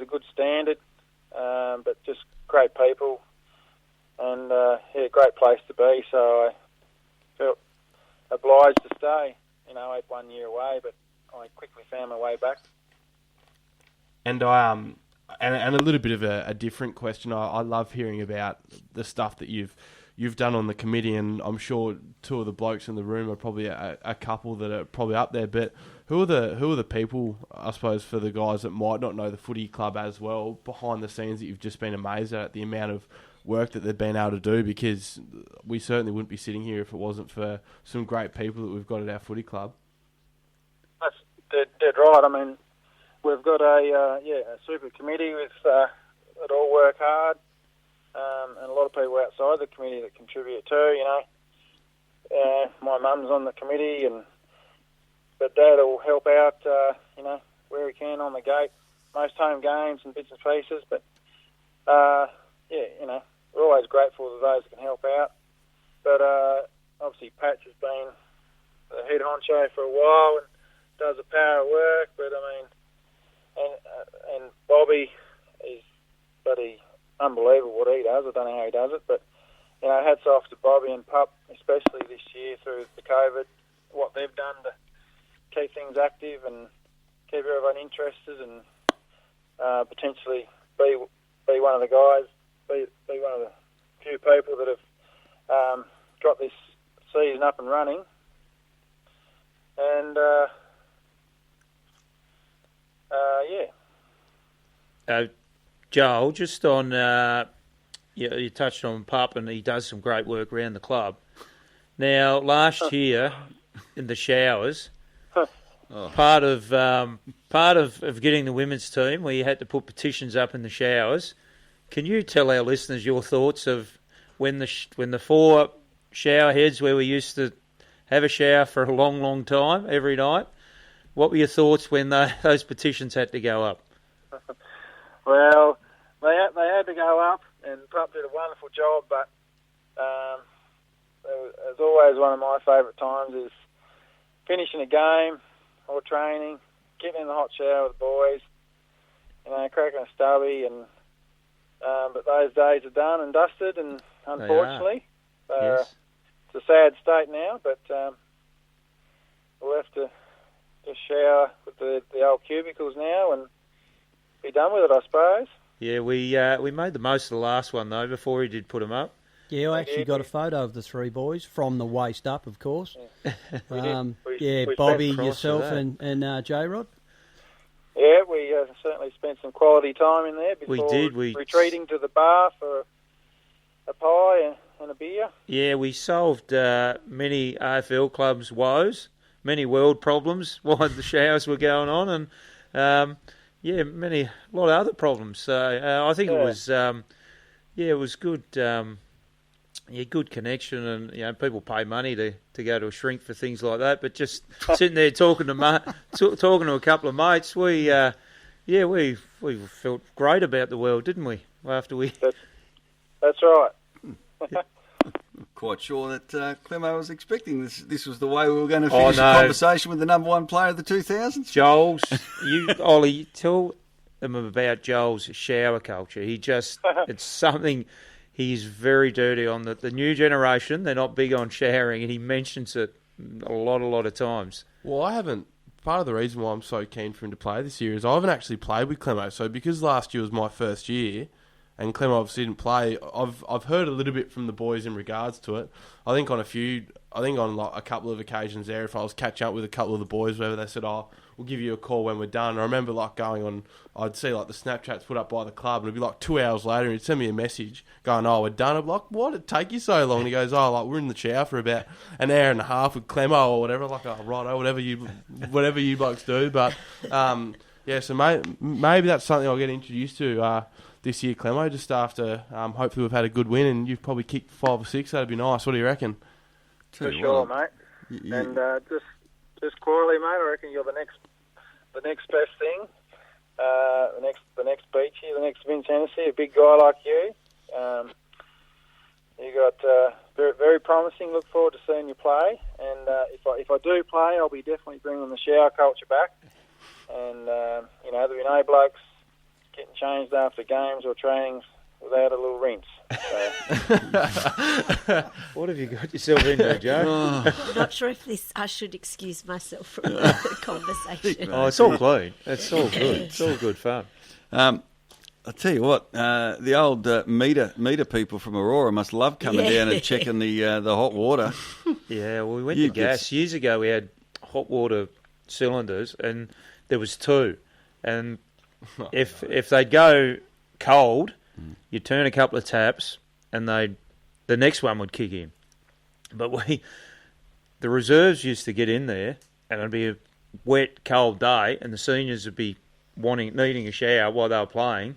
[SPEAKER 16] a good standard, but just great people, and great place to be. So I felt obliged to stay. 1 year away, but I quickly found my way back.
[SPEAKER 3] And and a little bit of a different question. I love hearing about the stuff that you've done on the committee, and I'm sure two of the blokes in the room are probably a couple that are probably up there. But who are the people, I suppose, for the guys that might not know the footy club as well, behind the scenes that you've just been amazed at the amount of work that they've been able to do? Because we certainly wouldn't be sitting here if it wasn't for some great people that we've got at our footy club.
[SPEAKER 16] That's dead right. I mean, we've got a super committee that all work hard, and a lot of people outside the committee that contribute too. My mum's on the committee, but Dad will help out, where he can on the gate, most home games and bits and pieces. But we're always grateful to those that can help out. But obviously, Patch has been the head honcho for a while and does a power of work. But and Bobby is bloody unbelievable what he does. I don't know how he does it, but hats off to Bobby and Pup, especially this year through the COVID, what they've done to keep things active and keep everyone interested, and potentially be one of the guys, be one of the few people that have got this season up and running. And
[SPEAKER 4] Joel, just on you touched on Pup, and he does some great work around the club. Now, last year in the showers, part of getting the women's team, where you had to put petitions up in the showers. Can you tell our listeners your thoughts of when the four shower heads, where we used to have a shower for a long, long time every night? What were your thoughts when those petitions had to go up?
[SPEAKER 16] Well, they had to go up, and Pup did a wonderful job, but as always, one of my favourite times is finishing a game or training, getting in the hot shower with the boys, cracking a stubby, and but those days are done and dusted, and unfortunately,
[SPEAKER 4] yes.
[SPEAKER 16] It's a sad state now, but we'll have to just shower with the old cubicles now and be done with it, I suppose.
[SPEAKER 4] Yeah, we made the most of the last one, though, before he did put them up.
[SPEAKER 5] Yeah, I actually got a photo of the three boys, from the waist up, of course.
[SPEAKER 16] We
[SPEAKER 5] Bobby, yourself, and J-Rod.
[SPEAKER 16] Yeah, we certainly spent some quality time in there before retreating to the bar for a pie and a beer.
[SPEAKER 4] Yeah, we solved many AFL clubs' woes, many world problems while the showers were going on, and a lot of other problems. So I think it was it was good. Good connection, and people pay money to go to a shrink for things like that. But just sitting there talking to a couple of mates, we felt great about the world, didn't we? After we,
[SPEAKER 16] that's right.
[SPEAKER 1] Quite sure that Clemo was expecting this. This was the way we were going to finish the conversation with the number one player of the 2000s.
[SPEAKER 4] Joel's, Ollie, tell them about Joel's shower culture. It's something. He's very dirty on the new generation. They're not big on showering, and he mentions it a lot of times.
[SPEAKER 3] Well, I haven't. Part of the reason why I'm so keen for him to play this year is I haven't actually played with Clemo. So because last year was my first year, and Clemo obviously didn't play, I've heard a little bit from the boys in regards to it. I think on a couple of occasions there, if I was catching up with a couple of the boys, whatever, they said, we'll give you a call when we're done. And I remember going on, I'd see the Snapchats put up by the club, and it'd be 2 hours later, and he'd send me a message going, we're done. I'd be like, why did it take you so long? And he goes, we're in the shower for about an hour and a half with Clemo or whatever. Righto, whatever you blokes do. But so maybe that's something I'll get introduced to this year, Clemo, just after hopefully we've had a good win, and you've probably kicked 5 or 6. That'd be nice. What do you reckon?
[SPEAKER 16] For sure, mate. And just quietly, mate, I reckon you're the next best thing. the next Beachy, the next Vince Hennessy, a big guy like you. You got very, very promising. Look forward to seeing you play. And if I do play, I'll be definitely bringing the shower culture back. And there'll be no blokes getting changed after games or trainings without a little rinse. So.
[SPEAKER 4] What have you got yourself into, Joe?
[SPEAKER 2] I'm not sure if I should excuse myself from the conversation.
[SPEAKER 4] Oh, it's all clean. It's all good. It's all good fun.
[SPEAKER 1] I'll tell you what, the old meter people from Aurora must love coming down and checking the hot water.
[SPEAKER 4] Yeah, well, we went to gas. Years ago, we had hot water cylinders, and there was two. And if they'd go cold, you'd turn a couple of taps, and the next one would kick in. But the reserves used to get in there, and it'd be a wet, cold day, and the seniors would be needing a shower while they were playing.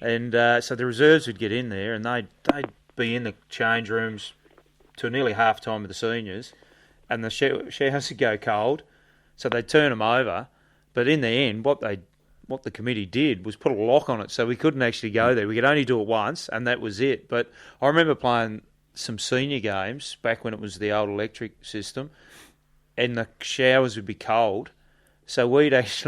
[SPEAKER 4] And so the reserves would get in there, and they'd be in the change rooms till nearly half time with the seniors, and the showers would go cold, so they'd turn them over. But in the end, what the committee did was put a lock on it, so we couldn't actually go there. We could only do it once, and that was it. But I remember playing some senior games back when it was the old electric system, and the showers would be cold, so we'd just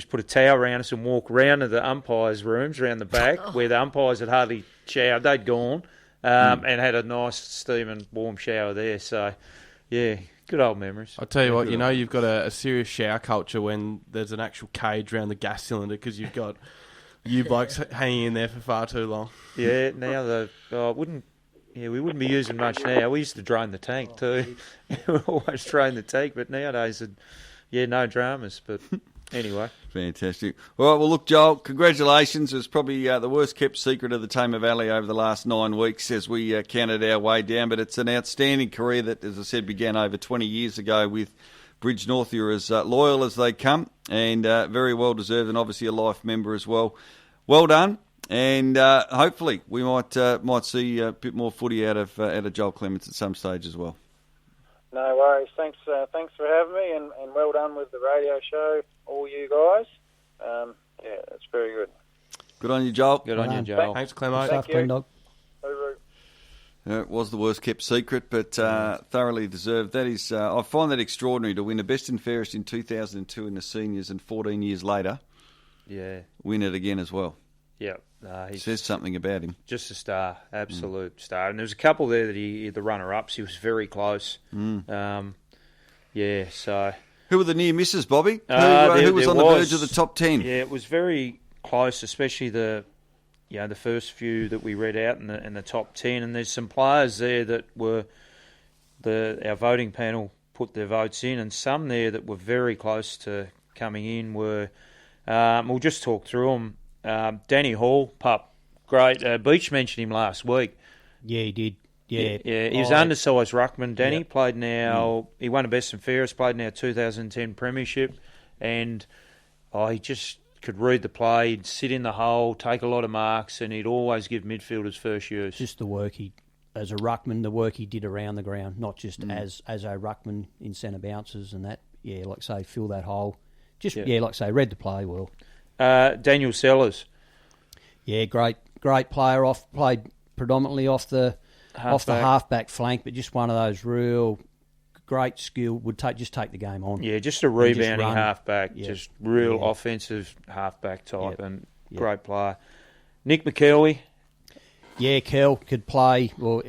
[SPEAKER 4] put a towel around us and walk round to the umpires' rooms around the back where the umpires had hardly showered. They'd gone and had a nice steaming warm shower there. So, yeah, good old memories.
[SPEAKER 3] I'll tell you what, you've got a serious shower culture when there's an actual cage around the gas cylinder because you've got you blokes hanging in there for far too long.
[SPEAKER 4] Yeah, now we wouldn't be using much now. We used to drain the tank too. We always drain the tank, but nowadays... Yeah, no dramas, but anyway.
[SPEAKER 1] Fantastic. All right, well, look, Joel, congratulations. It was probably the worst-kept secret of the Tamar Valley over the last 9 weeks as we counted our way down, but it's an outstanding career that, as I said, began over 20 years ago with Bridge North. You're as loyal as they come and very well-deserved, and obviously a life member as well. Well done, and hopefully we might see a bit more footy out of Joel Clements at some stage as well.
[SPEAKER 16] No worries. Thanks for having me, and well done with the radio show, all you guys. It's very good.
[SPEAKER 1] Good on you, Joel.
[SPEAKER 4] Good on you, Joel.
[SPEAKER 3] Thanks, Clemo.
[SPEAKER 16] Thank you.
[SPEAKER 5] Dog.
[SPEAKER 1] It was the worst kept secret, but thoroughly deserved. That is, I find that extraordinary to win the best and fairest in 2002 in the seniors, and 14 years later, win it again as well.
[SPEAKER 4] Yeah,
[SPEAKER 1] he says something about him.
[SPEAKER 4] Just a star, absolute star. And there was a couple there that the runner-ups. He was very close. So
[SPEAKER 1] who were the near misses, Bobby? Who was on the verge of the top 10?
[SPEAKER 4] Yeah, it was very close, especially the first few that we read out in the top 10. And there's some players there that were our voting panel put their votes in, and some there that were very close to coming in were. We'll just talk through them. Danny Hall, pup, great. Beach mentioned him last week.
[SPEAKER 5] Yeah, he did. Yeah,
[SPEAKER 4] he was undersized ruckman. Danny played now. He won a best and fairest. Played in our 2010 premiership, and he just could read the play. He'd sit in the hole, take a lot of marks, and he'd always give midfielders first use.
[SPEAKER 5] Just the work as a ruckman, the work he did around the ground, not just as a ruckman in centre bounces and that. Yeah, like say, fill that hole. Just like say, read the play well.
[SPEAKER 4] Daniel Sellers.
[SPEAKER 5] Yeah, great player. Played predominantly off the halfback flank, but just one of those real great skill. Would just take the game on.
[SPEAKER 4] Yeah, just a rebounding halfback, just real offensive halfback type, and great player. Nick McKelwey.
[SPEAKER 5] Yeah, Kel could play. Well,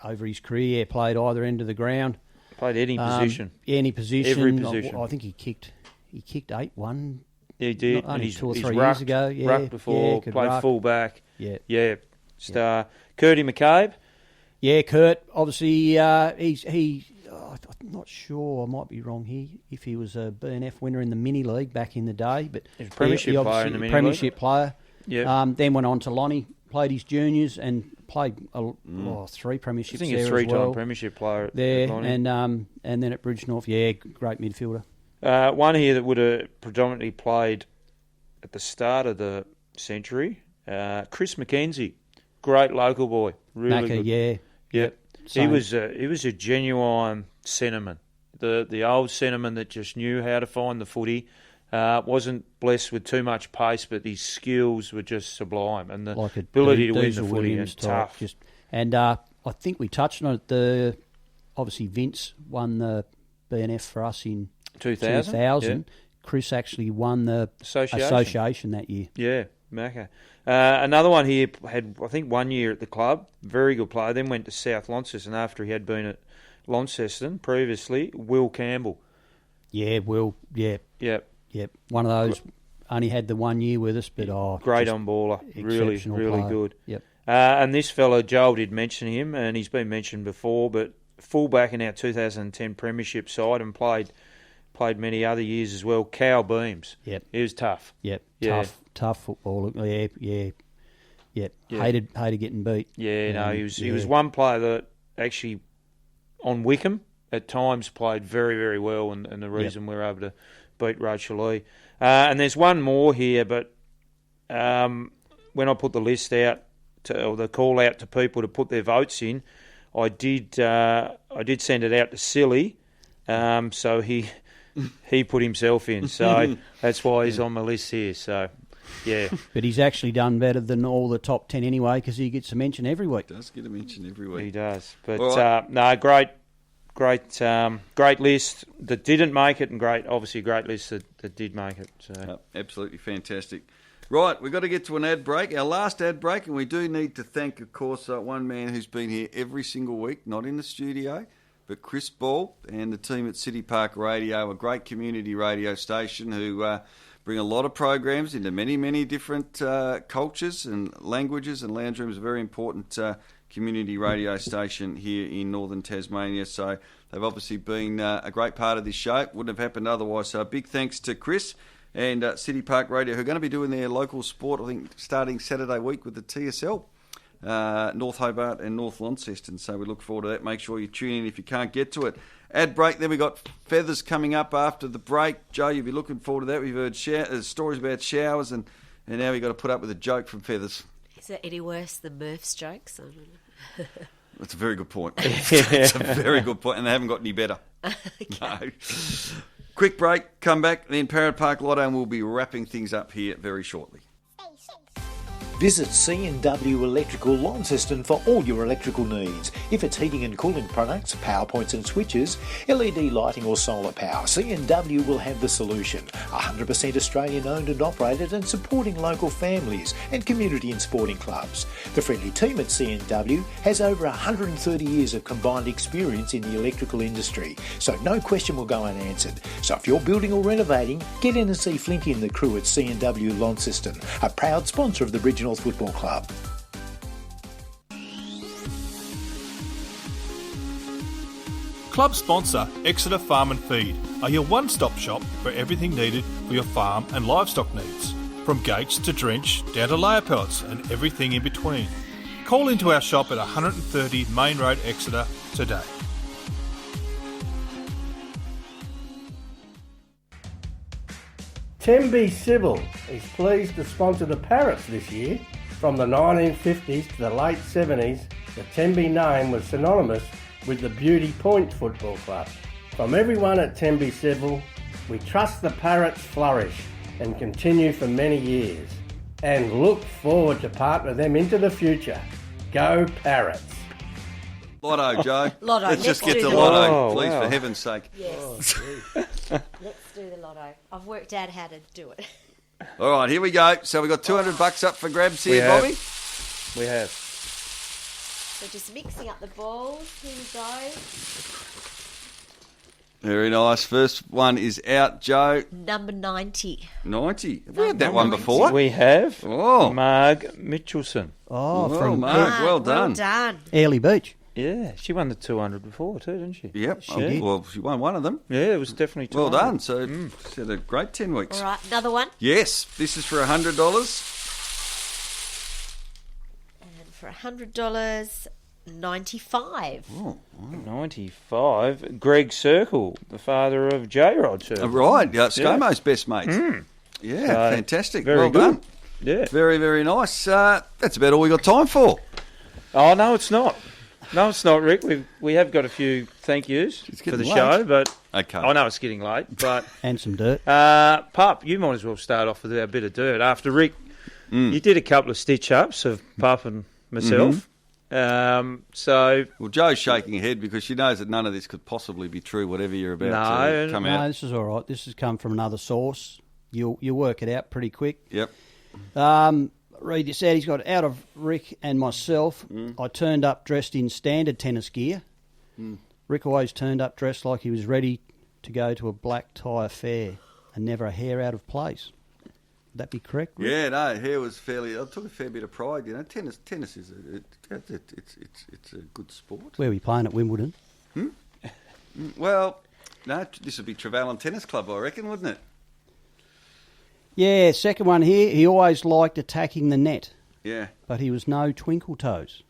[SPEAKER 5] over his career, played either end of the ground.
[SPEAKER 4] Played any position.
[SPEAKER 5] Any position.
[SPEAKER 4] Every position.
[SPEAKER 5] I think he kicked 8-1.
[SPEAKER 4] He did.
[SPEAKER 5] Only 2 or 3
[SPEAKER 4] rucked,
[SPEAKER 5] years ago. Yeah,
[SPEAKER 4] rucked before, played full-back.
[SPEAKER 5] Yeah.
[SPEAKER 4] Star. Curdy McCabe.
[SPEAKER 5] Yeah, Kurt. Obviously, I'm not sure. I might be wrong here. If he was a BNF winner in the mini league back in the day, but
[SPEAKER 4] he was a premiership player in the mini
[SPEAKER 5] premiership
[SPEAKER 4] league.
[SPEAKER 5] player.
[SPEAKER 4] Yeah.
[SPEAKER 5] Then went on to Lonnie, played his juniors and played 3 premierships.
[SPEAKER 4] I think
[SPEAKER 5] he's
[SPEAKER 4] a 3-time premiership player
[SPEAKER 5] there,
[SPEAKER 4] at Lonnie.
[SPEAKER 5] and then at Bridge North. Yeah, great midfielder.
[SPEAKER 4] One here that would have predominantly played at the start of the century, Chris McKenzie, great local boy, really
[SPEAKER 5] Macca,
[SPEAKER 4] good. Yeah. He was a genuine centreman, the old centreman that just knew how to find the footy. Wasn't blessed with too much pace, but his skills were just sublime, and the
[SPEAKER 5] like a
[SPEAKER 4] ability to win the
[SPEAKER 5] Diesel
[SPEAKER 4] footy
[SPEAKER 5] Williams
[SPEAKER 4] and
[SPEAKER 5] type.
[SPEAKER 4] tough.
[SPEAKER 5] I think we touched on it. Obviously, Vince won the BNF for us in
[SPEAKER 4] 2000. Yeah.
[SPEAKER 5] Chris actually won the association that year.
[SPEAKER 4] Yeah, Macca. Another one here had, I think, 1 year at the club. Very good player. Then went to South Launceston after he had been at Launceston previously. Will Campbell.
[SPEAKER 5] Yeah, Will. Yeah.
[SPEAKER 4] Yep.
[SPEAKER 5] One of those. Only had the 1 year with us, but
[SPEAKER 4] great on baller. Really
[SPEAKER 5] player.
[SPEAKER 4] good.
[SPEAKER 5] Yep.
[SPEAKER 4] And this fella, Joel did mention him, and he's been mentioned before, but fullback in our 2010 Premiership side and played many other years as well. Cal Beams.
[SPEAKER 5] Yep.
[SPEAKER 4] He was tough.
[SPEAKER 5] Yep.
[SPEAKER 4] Yeah.
[SPEAKER 5] Tough football. Yeah. Hated getting beat.
[SPEAKER 4] Yeah, he was one player that actually on Wickham at times played very, very well, and the reason we were able to beat Rachel Lee. And there's one more here, but when I put the list out or the call out to people to put their votes in, I did send it out to Silly, so he put himself in, so that's why he's on my list here. So, yeah.
[SPEAKER 5] But he's actually done better than all the top 10 anyway, because he gets a mention every week.
[SPEAKER 1] He does get a mention every week.
[SPEAKER 4] He does. But
[SPEAKER 1] right.
[SPEAKER 4] great list that didn't make it, and obviously great list that did make it. So
[SPEAKER 1] absolutely fantastic. Right, we've got to get to an ad break, our last ad break, and we do need to thank, of course, one man who's been here every single week, not in the studio, but Chris Ball and the team at City Park Radio, a great community radio station who bring a lot of programs into many, many different cultures and languages, and Lounge Room is a very important community radio station here in northern Tasmania, so they've obviously been a great part of this show. Wouldn't have happened otherwise, so a big thanks to Chris and City Park Radio, who are going to be doing their local sport, I think, starting Saturday week with the TSL, North Hobart and North Launceston. So we look forward to that. Make sure you tune in if you can't get to it. Ad break, then we got Feathers coming up after the break. Joe, you'll be looking forward to that. We've heard stories about showers, and now we've got to put up with a joke from Feathers.
[SPEAKER 17] Is it any worse than Murph's jokes? I don't know.
[SPEAKER 1] That's a very good point. It's a very good point, and they haven't got any better. No. Quick break, come back, then Parrot Park Lotto, and we'll be wrapping things up here very shortly.
[SPEAKER 14] Visit C&W Electrical Launceston for all your electrical needs. If it's heating and cooling products, power points and switches, LED lighting or solar power, C&W will have the solution. 100% Australian owned and operated, and supporting local families and community and sporting clubs. The friendly team at C&W has over 130 years of combined experience in the electrical industry, so no question will go unanswered. So if you're building or renovating, get in and see Flinty and the crew at C&W Launceston, a proud sponsor of the Bridge North Football Club.
[SPEAKER 6] Club sponsor Exeter Farm and Feed are your one-stop shop for everything needed for your farm and livestock needs, from gates to drench down to layer pellets and everything in between. Call into our shop at 130 Main Road, Exeter today.
[SPEAKER 18] Tembe Civil is pleased to sponsor the Parrots this year. From the 1950s to the late 70s, the Tembe name was synonymous with the Beauty Point Football Club. From everyone at Tembe Civil, we trust the Parrots flourish and continue for many years, and look forward to partner them into the future. Go Parrots!
[SPEAKER 1] Lotto, Joe.
[SPEAKER 2] Lotto.
[SPEAKER 1] Let's just get
[SPEAKER 2] do
[SPEAKER 1] to
[SPEAKER 2] the
[SPEAKER 1] Lotto, please, for heaven's sake.
[SPEAKER 2] Yes. Let's do the Lotto. I've worked out how to do it.
[SPEAKER 1] All right, here we go. So we've got $200 up for grabs here, Bobby.
[SPEAKER 4] We have.
[SPEAKER 2] So just mixing up the balls. Here we go.
[SPEAKER 1] Very nice. First one is out, Joe.
[SPEAKER 2] Number 90.
[SPEAKER 1] 90. Have we had that one before?
[SPEAKER 4] We have.
[SPEAKER 1] Oh.
[SPEAKER 4] Marg Mitchelson.
[SPEAKER 5] Oh,
[SPEAKER 1] well,
[SPEAKER 5] from
[SPEAKER 1] Marg, well done.
[SPEAKER 2] Well done.
[SPEAKER 5] Airlie Beach.
[SPEAKER 4] Yeah, she won the 200 before too, didn't she?
[SPEAKER 1] Yep. Well, she won one of them.
[SPEAKER 4] Yeah, it was definitely 200.
[SPEAKER 1] Well done. So she had a great 10 weeks.
[SPEAKER 2] All right, another one.
[SPEAKER 1] Yes, this is for $100.
[SPEAKER 2] And for $100, 95.
[SPEAKER 1] Oh, wow.
[SPEAKER 4] 95. Greg Circle, the father of J-Rod Circle.
[SPEAKER 1] Right, ScoMo's best mates. Yeah, fantastic.
[SPEAKER 4] Very
[SPEAKER 1] well
[SPEAKER 4] good.
[SPEAKER 1] done.
[SPEAKER 4] Yeah.
[SPEAKER 1] Very, very nice. That's about all we got time for.
[SPEAKER 4] Oh, no, it's not. No, it's not, Rick. We have got a few thank yous for the
[SPEAKER 1] getting
[SPEAKER 4] show,
[SPEAKER 1] late.
[SPEAKER 4] but
[SPEAKER 1] Okay.
[SPEAKER 4] I know it's getting late. But
[SPEAKER 5] And some dirt.
[SPEAKER 4] Pup, you might as well start off with a bit of dirt. After Rick, you did a couple of stitch-ups of Pup and myself. So
[SPEAKER 1] Well, Joe's shaking her head because she knows that none of this could possibly be true, whatever you're about to come
[SPEAKER 5] No,
[SPEAKER 1] out.
[SPEAKER 5] this is all right. This has come from another source. You'll work it out pretty quick.
[SPEAKER 1] Yep.
[SPEAKER 5] Read this out. He's got out of Rick and myself. I turned up dressed in standard tennis gear. Rick always turned up dressed like he was ready to go to a black tie affair and never a hair out of place. Would that be correct, Rick?
[SPEAKER 1] Yeah, no, hair was fairly. I took a fair bit of pride. You know, tennis is it's a good sport.
[SPEAKER 5] Where were you playing at Wimbledon?
[SPEAKER 1] Well, no, this would be Trevelyan Tennis Club, I reckon, wouldn't it?
[SPEAKER 5] Yeah, second one here. He always liked attacking the net,
[SPEAKER 1] Yeah.
[SPEAKER 5] but he was no twinkle toes.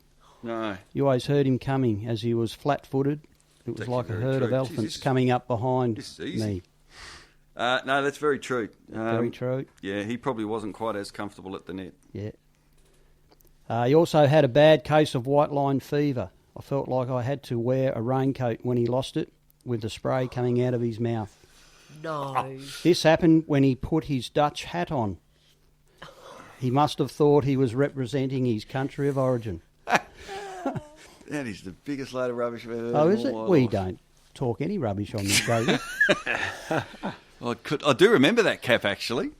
[SPEAKER 1] No.
[SPEAKER 5] You always heard him coming as he was flat-footed. It was
[SPEAKER 1] That's
[SPEAKER 5] like a
[SPEAKER 1] very
[SPEAKER 5] herd
[SPEAKER 1] true.
[SPEAKER 5] of
[SPEAKER 1] Jeez,
[SPEAKER 5] elephants
[SPEAKER 1] this is-
[SPEAKER 5] coming up behind
[SPEAKER 1] this is easy.
[SPEAKER 5] me.
[SPEAKER 1] No, that's very true.
[SPEAKER 5] Very true.
[SPEAKER 1] Yeah, he probably wasn't quite as comfortable at the net.
[SPEAKER 5] Yeah. He also had a bad case of white line fever. I felt like I had to wear a raincoat when he lost it, with the spray coming out of his mouth.
[SPEAKER 17] No.
[SPEAKER 5] This happened when he put his Dutch hat on. He must have thought he was representing his country of origin.
[SPEAKER 1] That is the biggest load of rubbish I've ever heard.
[SPEAKER 5] Oh,
[SPEAKER 1] in
[SPEAKER 5] is
[SPEAKER 1] my
[SPEAKER 5] it?
[SPEAKER 1] life.
[SPEAKER 5] We don't talk any rubbish on this show.
[SPEAKER 1] I do remember that cap, actually.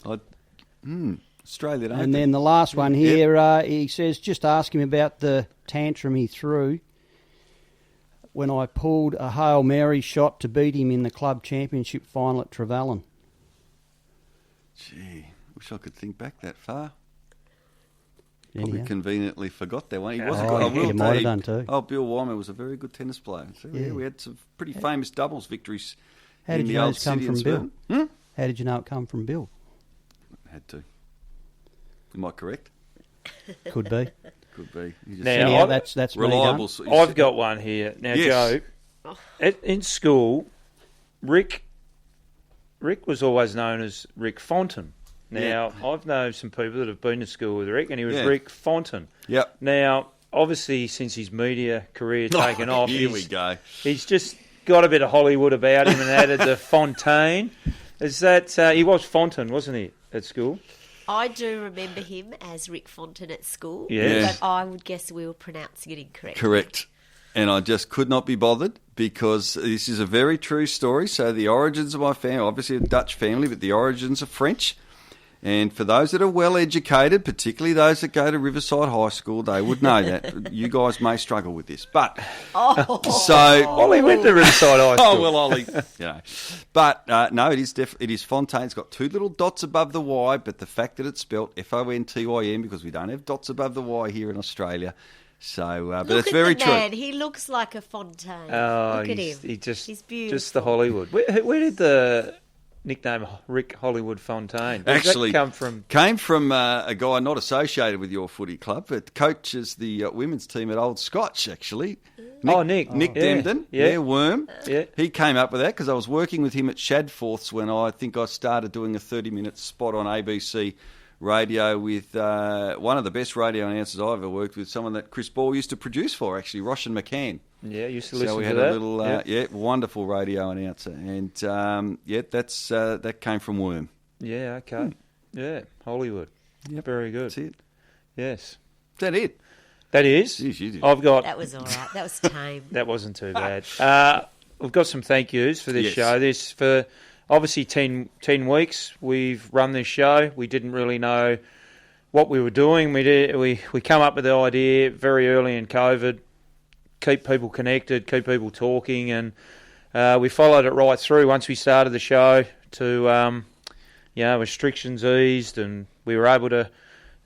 [SPEAKER 1] Australia, don't
[SPEAKER 5] And
[SPEAKER 1] they?
[SPEAKER 5] then the last one here, he says, just ask him about the tantrum he threw when I pulled a Hail Mary shot to beat him in the club championship final at Trevelyan.
[SPEAKER 1] Gee, wish I could think back that far. Probably
[SPEAKER 5] Anyhow.
[SPEAKER 1] conveniently forgot that one. He was a
[SPEAKER 5] Oh,
[SPEAKER 1] good. I will
[SPEAKER 5] you might
[SPEAKER 1] tell
[SPEAKER 5] have done too.
[SPEAKER 1] Oh, Bill Wyman was a very good tennis player. So, yeah,
[SPEAKER 5] Yeah.
[SPEAKER 1] we had some pretty famous doubles victories
[SPEAKER 5] How
[SPEAKER 1] in
[SPEAKER 5] did
[SPEAKER 1] the
[SPEAKER 5] you know
[SPEAKER 1] old
[SPEAKER 5] it's come
[SPEAKER 1] city
[SPEAKER 5] from
[SPEAKER 1] and
[SPEAKER 5] Bill?
[SPEAKER 1] Swan.
[SPEAKER 5] How did you know it come from Bill?
[SPEAKER 1] Had to. Am I correct?
[SPEAKER 5] Could be.
[SPEAKER 1] Could be. You just-
[SPEAKER 4] Now,
[SPEAKER 5] Anyhow, that's me
[SPEAKER 1] reliable.
[SPEAKER 5] done.
[SPEAKER 4] I've got one here. Now,
[SPEAKER 1] Yes.
[SPEAKER 4] Joe, in school, Rick was always known as Rick Fonten. Now, I've known some people that have been to school with Rick, and he was
[SPEAKER 1] Yeah.
[SPEAKER 4] Rick Fonten.
[SPEAKER 1] Yep.
[SPEAKER 4] Now, obviously, since his media career taken off,
[SPEAKER 1] Here we go.
[SPEAKER 4] he's just got a bit of Hollywood about him and added the Fontaine. Is that he was Fonten, wasn't he, at school?
[SPEAKER 17] I do remember him as Rick Fonten at school,
[SPEAKER 1] Yes.
[SPEAKER 17] but I would guess we were pronouncing it incorrectly.
[SPEAKER 1] Correct. And I just could not be bothered because this is a very true story. So the origins of my family, obviously a Dutch family, but the origins are French. And for those that are well educated, particularly those that go to Riverside High School, they would know that. You guys may struggle with this. But, so...
[SPEAKER 4] Ollie went to Riverside High School.
[SPEAKER 1] Oh, well, Ollie, you know. But, no, it is Fontaine. It's got two little dots above the Y, but the fact that it's spelt F-O-N-T-Y-N, because we don't have dots above the Y here in Australia. So, but
[SPEAKER 17] Look
[SPEAKER 1] it's
[SPEAKER 17] at
[SPEAKER 1] very
[SPEAKER 17] the
[SPEAKER 1] true.
[SPEAKER 17] man. He looks like a Fontaine.
[SPEAKER 4] Oh,
[SPEAKER 17] Look at
[SPEAKER 4] he's,
[SPEAKER 17] him.
[SPEAKER 4] he just,
[SPEAKER 17] He's beautiful.
[SPEAKER 4] just the Hollywood. Where did the nickname Rick Hollywood Fontaine
[SPEAKER 1] Actually,
[SPEAKER 4] come from?
[SPEAKER 1] Came from a guy not associated with your footy club, but coaches the women's team at Old Scotch, actually. Nick
[SPEAKER 4] Yeah.
[SPEAKER 1] Demden,
[SPEAKER 4] Yeah.
[SPEAKER 1] Worm.
[SPEAKER 4] Yeah.
[SPEAKER 1] He came up with that because I was working with him at Shadforth's when I think I started doing a 30-minute spot on ABC radio with one of the best radio announcers I've ever worked with, someone that Chris Ball used to produce for, actually, Roshan McCann.
[SPEAKER 4] Yeah, used to
[SPEAKER 1] So
[SPEAKER 4] listen
[SPEAKER 1] we
[SPEAKER 4] to
[SPEAKER 1] had
[SPEAKER 4] that.
[SPEAKER 1] a little, wonderful radio announcer, and that's that came from Worm.
[SPEAKER 4] Yeah, okay. Yeah, Hollywood.
[SPEAKER 1] Yep.
[SPEAKER 4] Very good.
[SPEAKER 1] That's it.
[SPEAKER 4] Yes.
[SPEAKER 1] Is that it?
[SPEAKER 4] That is.
[SPEAKER 1] Jeez, you did.
[SPEAKER 4] I've got...
[SPEAKER 17] That was all right. That was tame.
[SPEAKER 4] That wasn't too bad. We've got some thank yous for this
[SPEAKER 1] Yes.
[SPEAKER 4] show. This for obviously 10 weeks we've run this show. We didn't really know what we were doing. We come up with the idea very early in COVID, keep people connected, keep people talking, and we followed it right through. Once we started the show, to restrictions eased, and we were able to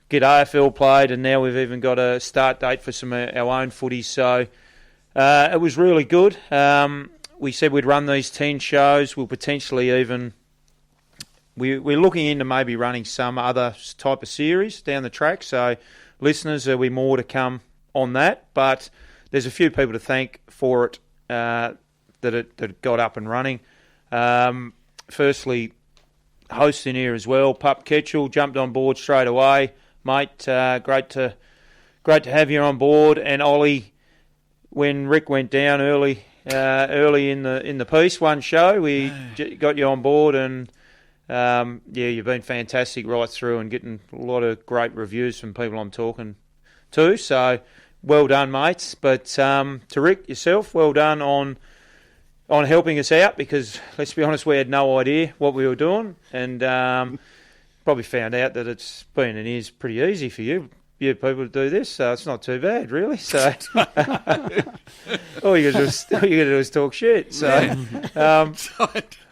[SPEAKER 4] get AFL played, and now we've even got a start date for some of our own footy. So it was really good. We said we'd run these 10 shows. We'll potentially even... We're looking into maybe running some other type of series down the track. So listeners, there'll be more to come on that. But there's a few people to thank for it that it got up and running. Firstly, host in here as well, Pup Ketchell, jumped on board straight away. Mate, great to have you on board. And Ollie, when Rick went down early in the piece, one show, we got you on board, and you've been fantastic right through and getting a lot of great reviews from people I'm talking to. So well done, mates. But to Rick, yourself, well done on helping us out, because let's be honest, we had no idea what we were doing, and probably found out that it's been and is pretty easy for you people to do this, so it's not too bad, really. So all you got to do is talk shit. So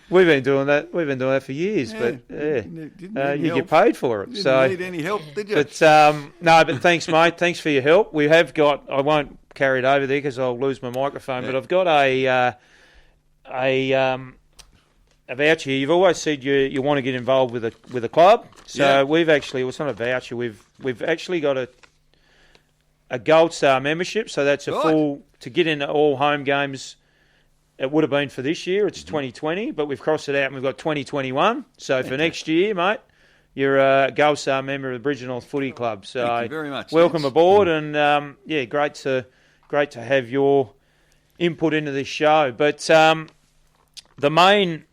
[SPEAKER 4] we've been doing that. We've been doing that for years, but you get paid for it.
[SPEAKER 1] Didn't need any help, did you?
[SPEAKER 4] But but thanks, mate. Thanks for your help. We have got. I won't carry it over there because I'll lose my microphone. But I've got a voucher here. You've always said you want to get involved with a club. So we've actually, well, it's not a voucher. We've actually got a Gold Star membership. So that's a full to get into all home games. It would have been for this year. It's 2020, but we've crossed it out and we've got 2021. So for next year, mate, you're a Gold Star member of the Bridge North Footy Club. So
[SPEAKER 1] thank you very much.
[SPEAKER 4] Welcome aboard, and great to have your input into this show. But the main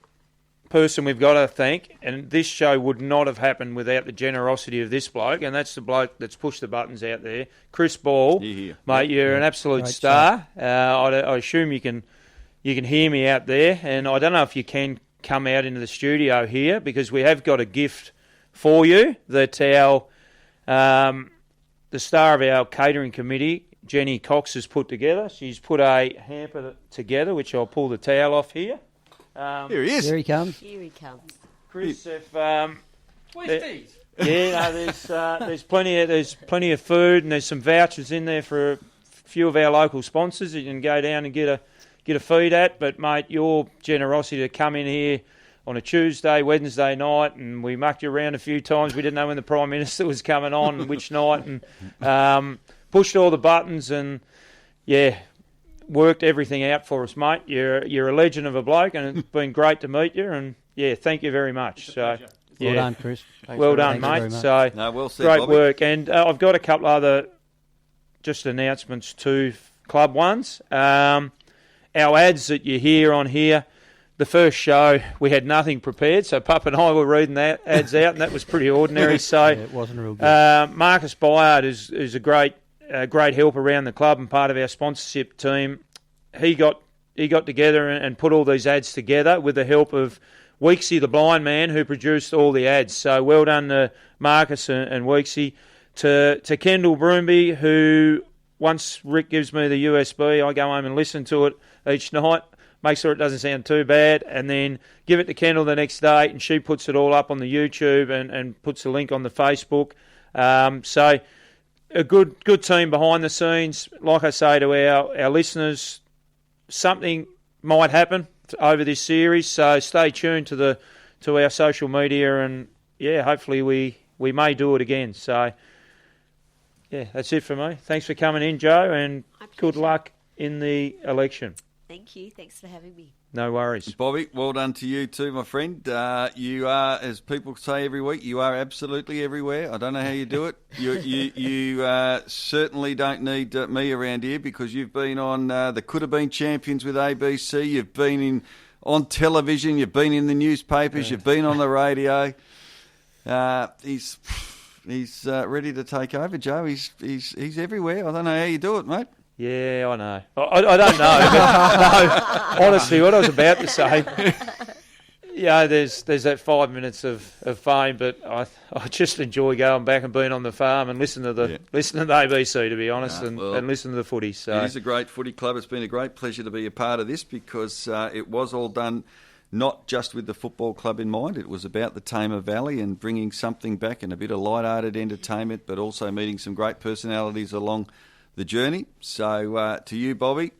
[SPEAKER 4] person we've got to thank, and this show would not have happened without the generosity of this bloke, and that's the bloke that's pushed the buttons out there, Chris Ball. Mate, you're an absolute star. I assume you can hear me out there, and I don't know if you can come out into the studio here, because we have got a gift for you that our the star of our catering committee, Jenny Cox, has put together. She's put a hamper together, which I'll pull the towel off here.
[SPEAKER 1] Here he is.
[SPEAKER 5] Here he comes.
[SPEAKER 17] Here he comes.
[SPEAKER 4] Chris,
[SPEAKER 3] Twisties.
[SPEAKER 4] There's plenty of food, and there's some vouchers in there for a few of our local sponsors that you can go down and get a feed at. But mate, your generosity to come in here on a Tuesday, Wednesday night, and we mucked you around a few times. We didn't know when the Prime Minister was coming on and which night, and pushed all the buttons, and worked everything out for us, mate. You're a legend of a bloke, and it's been great to meet you. And thank you very much. So,
[SPEAKER 5] well done, Chris.
[SPEAKER 4] Well done, mate. So,
[SPEAKER 1] well said,
[SPEAKER 4] great
[SPEAKER 1] Bobby.
[SPEAKER 4] work. And I've got a couple other just announcements to club ones. Our ads that you hear on here. The first show, we had nothing prepared, so Pup and I were reading that ads out, and that was pretty ordinary. So,
[SPEAKER 5] it wasn't real good.
[SPEAKER 4] Marcus Byard is a great help around the club and part of our sponsorship team. He got together and put all these ads together with the help of Weeksy, the blind man, who produced all the ads. So well done to Marcus and Weeksy. To Kendall Broomby, who once Rick gives me the USB, I go home and listen to it each night, make sure it doesn't sound too bad, and then give it to Kendall the next day, and she puts it all up on the YouTube and puts a link on the Facebook. So a good team behind the scenes. Like I say to our listeners, something might happen over this series, so stay tuned to our social media, and hopefully we may do it again. So that's it for me. Thanks for coming in, Joe, and good luck in the election.
[SPEAKER 17] Thank you. Thanks for having me.
[SPEAKER 4] No worries.
[SPEAKER 1] Bobby, well done to you too, my friend. You are, as people say every week, you are absolutely everywhere. I don't know how you do it. You certainly don't need me around here, because you've been on the Could Have Been Champions with ABC. You've been on television. You've been in the newspapers. You've been on the radio. He's ready to take over, Joe. He's everywhere. I don't know how you do it, mate.
[SPEAKER 4] Yeah, I know. I don't know. But no, honestly, what I was about to say, there's that 5 minutes of fame, but I just enjoy going back and being on the farm and listening to the ABC, to be honest, and listen to the footy. So
[SPEAKER 1] it is a great footy club. It's been a great pleasure to be a part of this, because it was all done not just with the football club in mind. It was about the Tamar Valley and bringing something back and a bit of light-hearted entertainment, but also meeting some great personalities along the journey. So to you, Bobby,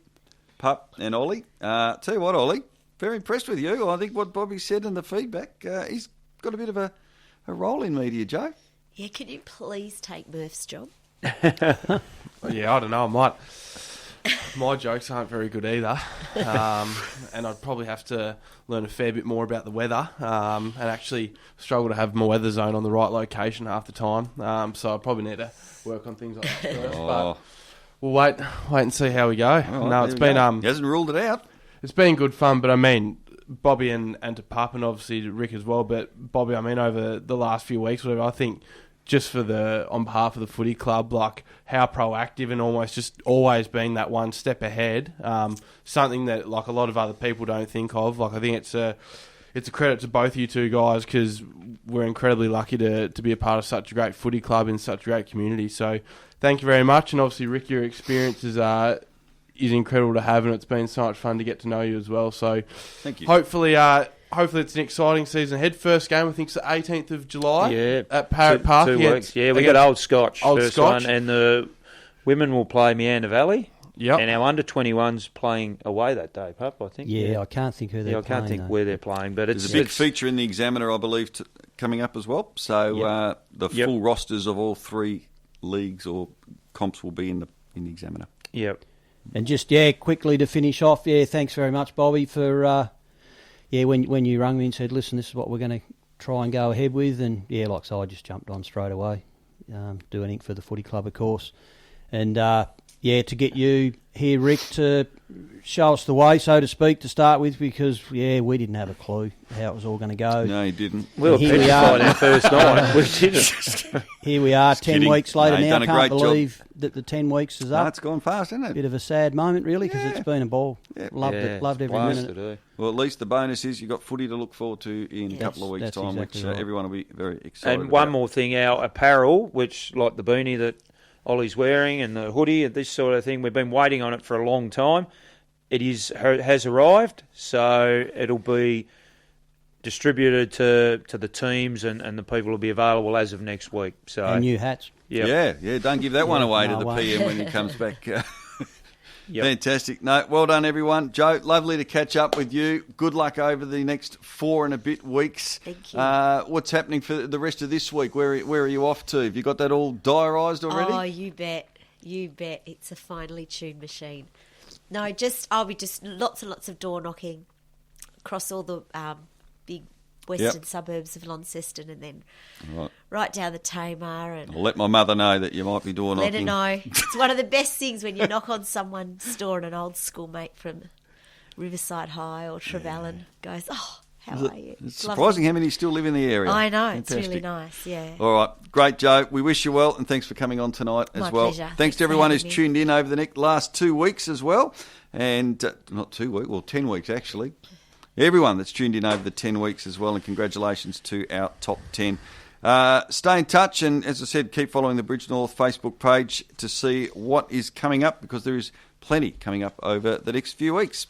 [SPEAKER 1] Pup and Ollie. Tell you what, Ollie, very impressed with you. I think what Bobby said in the feedback, he's got a bit of a role in media, Joe.
[SPEAKER 17] Yeah, can you please take Murph's job?
[SPEAKER 3] I don't know. My jokes aren't very good either, and I'd probably have to learn a fair bit more about the weather, and actually struggle to have my weather zone on the right location half the time. So I probably need to work on things like that first. But We'll wait and see how we go.
[SPEAKER 1] Well,
[SPEAKER 3] No, it's been
[SPEAKER 1] he hasn't ruled it out.
[SPEAKER 3] It's been good fun, but I mean, Bobby and to Pup, and obviously to Rick as well. But Bobby, I mean, over the last few weeks, whatever, I think just on behalf of the footy club, like how proactive and almost just always being that one step ahead. Something that like a lot of other people don't think of. Like I think it's a credit to both you two guys because we're incredibly lucky to be a part of such a great footy club in such a great community. So thank you very much, and obviously Rick, your experience is incredible to have, and it's been so much fun to get to know you as well. So
[SPEAKER 1] thank you.
[SPEAKER 3] Hopefully it's an exciting season ahead. First game, I think, is the 18th of July.
[SPEAKER 4] Yeah,
[SPEAKER 3] at Parrot Park.
[SPEAKER 4] 2 weeks. Yeah, we got Old Scotch first one, and the women will play Meander Valley.
[SPEAKER 3] Yep.
[SPEAKER 4] And our under-21s playing away that day, Pup, I think.
[SPEAKER 5] Yeah, I can't think who they're playing.
[SPEAKER 4] I can't think where they're playing, but
[SPEAKER 1] there's a big feature in the Examiner, I believe, coming up as well. So the full rosters of all 3 leagues or comps will be in the Examiner.
[SPEAKER 4] Yep.
[SPEAKER 5] And just quickly to finish off, thanks very much, Bobby, for when you rang me and said, listen, this is what we're going to try and go ahead with, and like so I just jumped on straight away, doing ink for the footy club, of course, and to get you here, Rick, to show us the way, so to speak, to start with, because we didn't have a clue how it was all going to go.
[SPEAKER 1] No, you didn't.
[SPEAKER 4] We were petrified our first night. We didn't.
[SPEAKER 5] Here we are, 10 weeks later now.
[SPEAKER 1] Can't
[SPEAKER 5] believe that the 10 weeks is up.
[SPEAKER 1] No, it's gone fast, isn't it?
[SPEAKER 5] Bit of a sad moment, really, because it's been a ball.
[SPEAKER 1] Yeah.
[SPEAKER 5] Loved every minute.
[SPEAKER 1] Well, at least the bonus is you've got footy to look forward to in a couple of weeks' time,
[SPEAKER 5] exactly
[SPEAKER 1] which
[SPEAKER 5] right.
[SPEAKER 1] everyone will be very excited
[SPEAKER 4] And
[SPEAKER 1] about.
[SPEAKER 4] one more thing, our apparel, which like the beanie that Ollie's wearing and the hoodie and this sort of thing, we've been waiting on it for a long time. It has arrived, so it'll be distributed to the teams and the people will be available as of next week. So
[SPEAKER 5] And new hats.
[SPEAKER 1] Yeah, don't give that one away to the PM when he comes back. Fantastic. No, well done, everyone. Joe, lovely to catch up with you. Good luck over the next 4 and a bit weeks.
[SPEAKER 17] Thank you.
[SPEAKER 1] What's happening for the rest of this week? Where are you off to? Have you got that all diarised already?
[SPEAKER 17] Oh, you bet. You bet. It's a finely tuned machine. No, I'll be lots and lots of door knocking across all the big western suburbs of Launceston, and then right down the Tamar. And
[SPEAKER 1] I'll let my mother know that you might be door knocking.
[SPEAKER 17] let her know. It's one of the best things when you knock on someone's door and an old schoolmate from Riverside High or Trevelyan goes, "Oh, how are you?"
[SPEAKER 1] It's surprising how many still live in the area.
[SPEAKER 17] I know.
[SPEAKER 1] Fantastic.
[SPEAKER 17] It's really nice, yeah.
[SPEAKER 1] All right. Great, Joe. We wish you well, and thanks for coming on tonight as
[SPEAKER 17] My
[SPEAKER 1] well.
[SPEAKER 17] pleasure.
[SPEAKER 1] Thanks to everyone
[SPEAKER 17] for
[SPEAKER 1] who's
[SPEAKER 17] having me.
[SPEAKER 1] tuned in over the last 2 weeks as well. And not 2 weeks, well, 10 weeks actually. Everyone that's tuned in over the 10 weeks as well, and congratulations to our top 10. Stay in touch, and as I said, keep following the Bridge North Facebook page to see what is coming up, because there is plenty coming up over the next few weeks.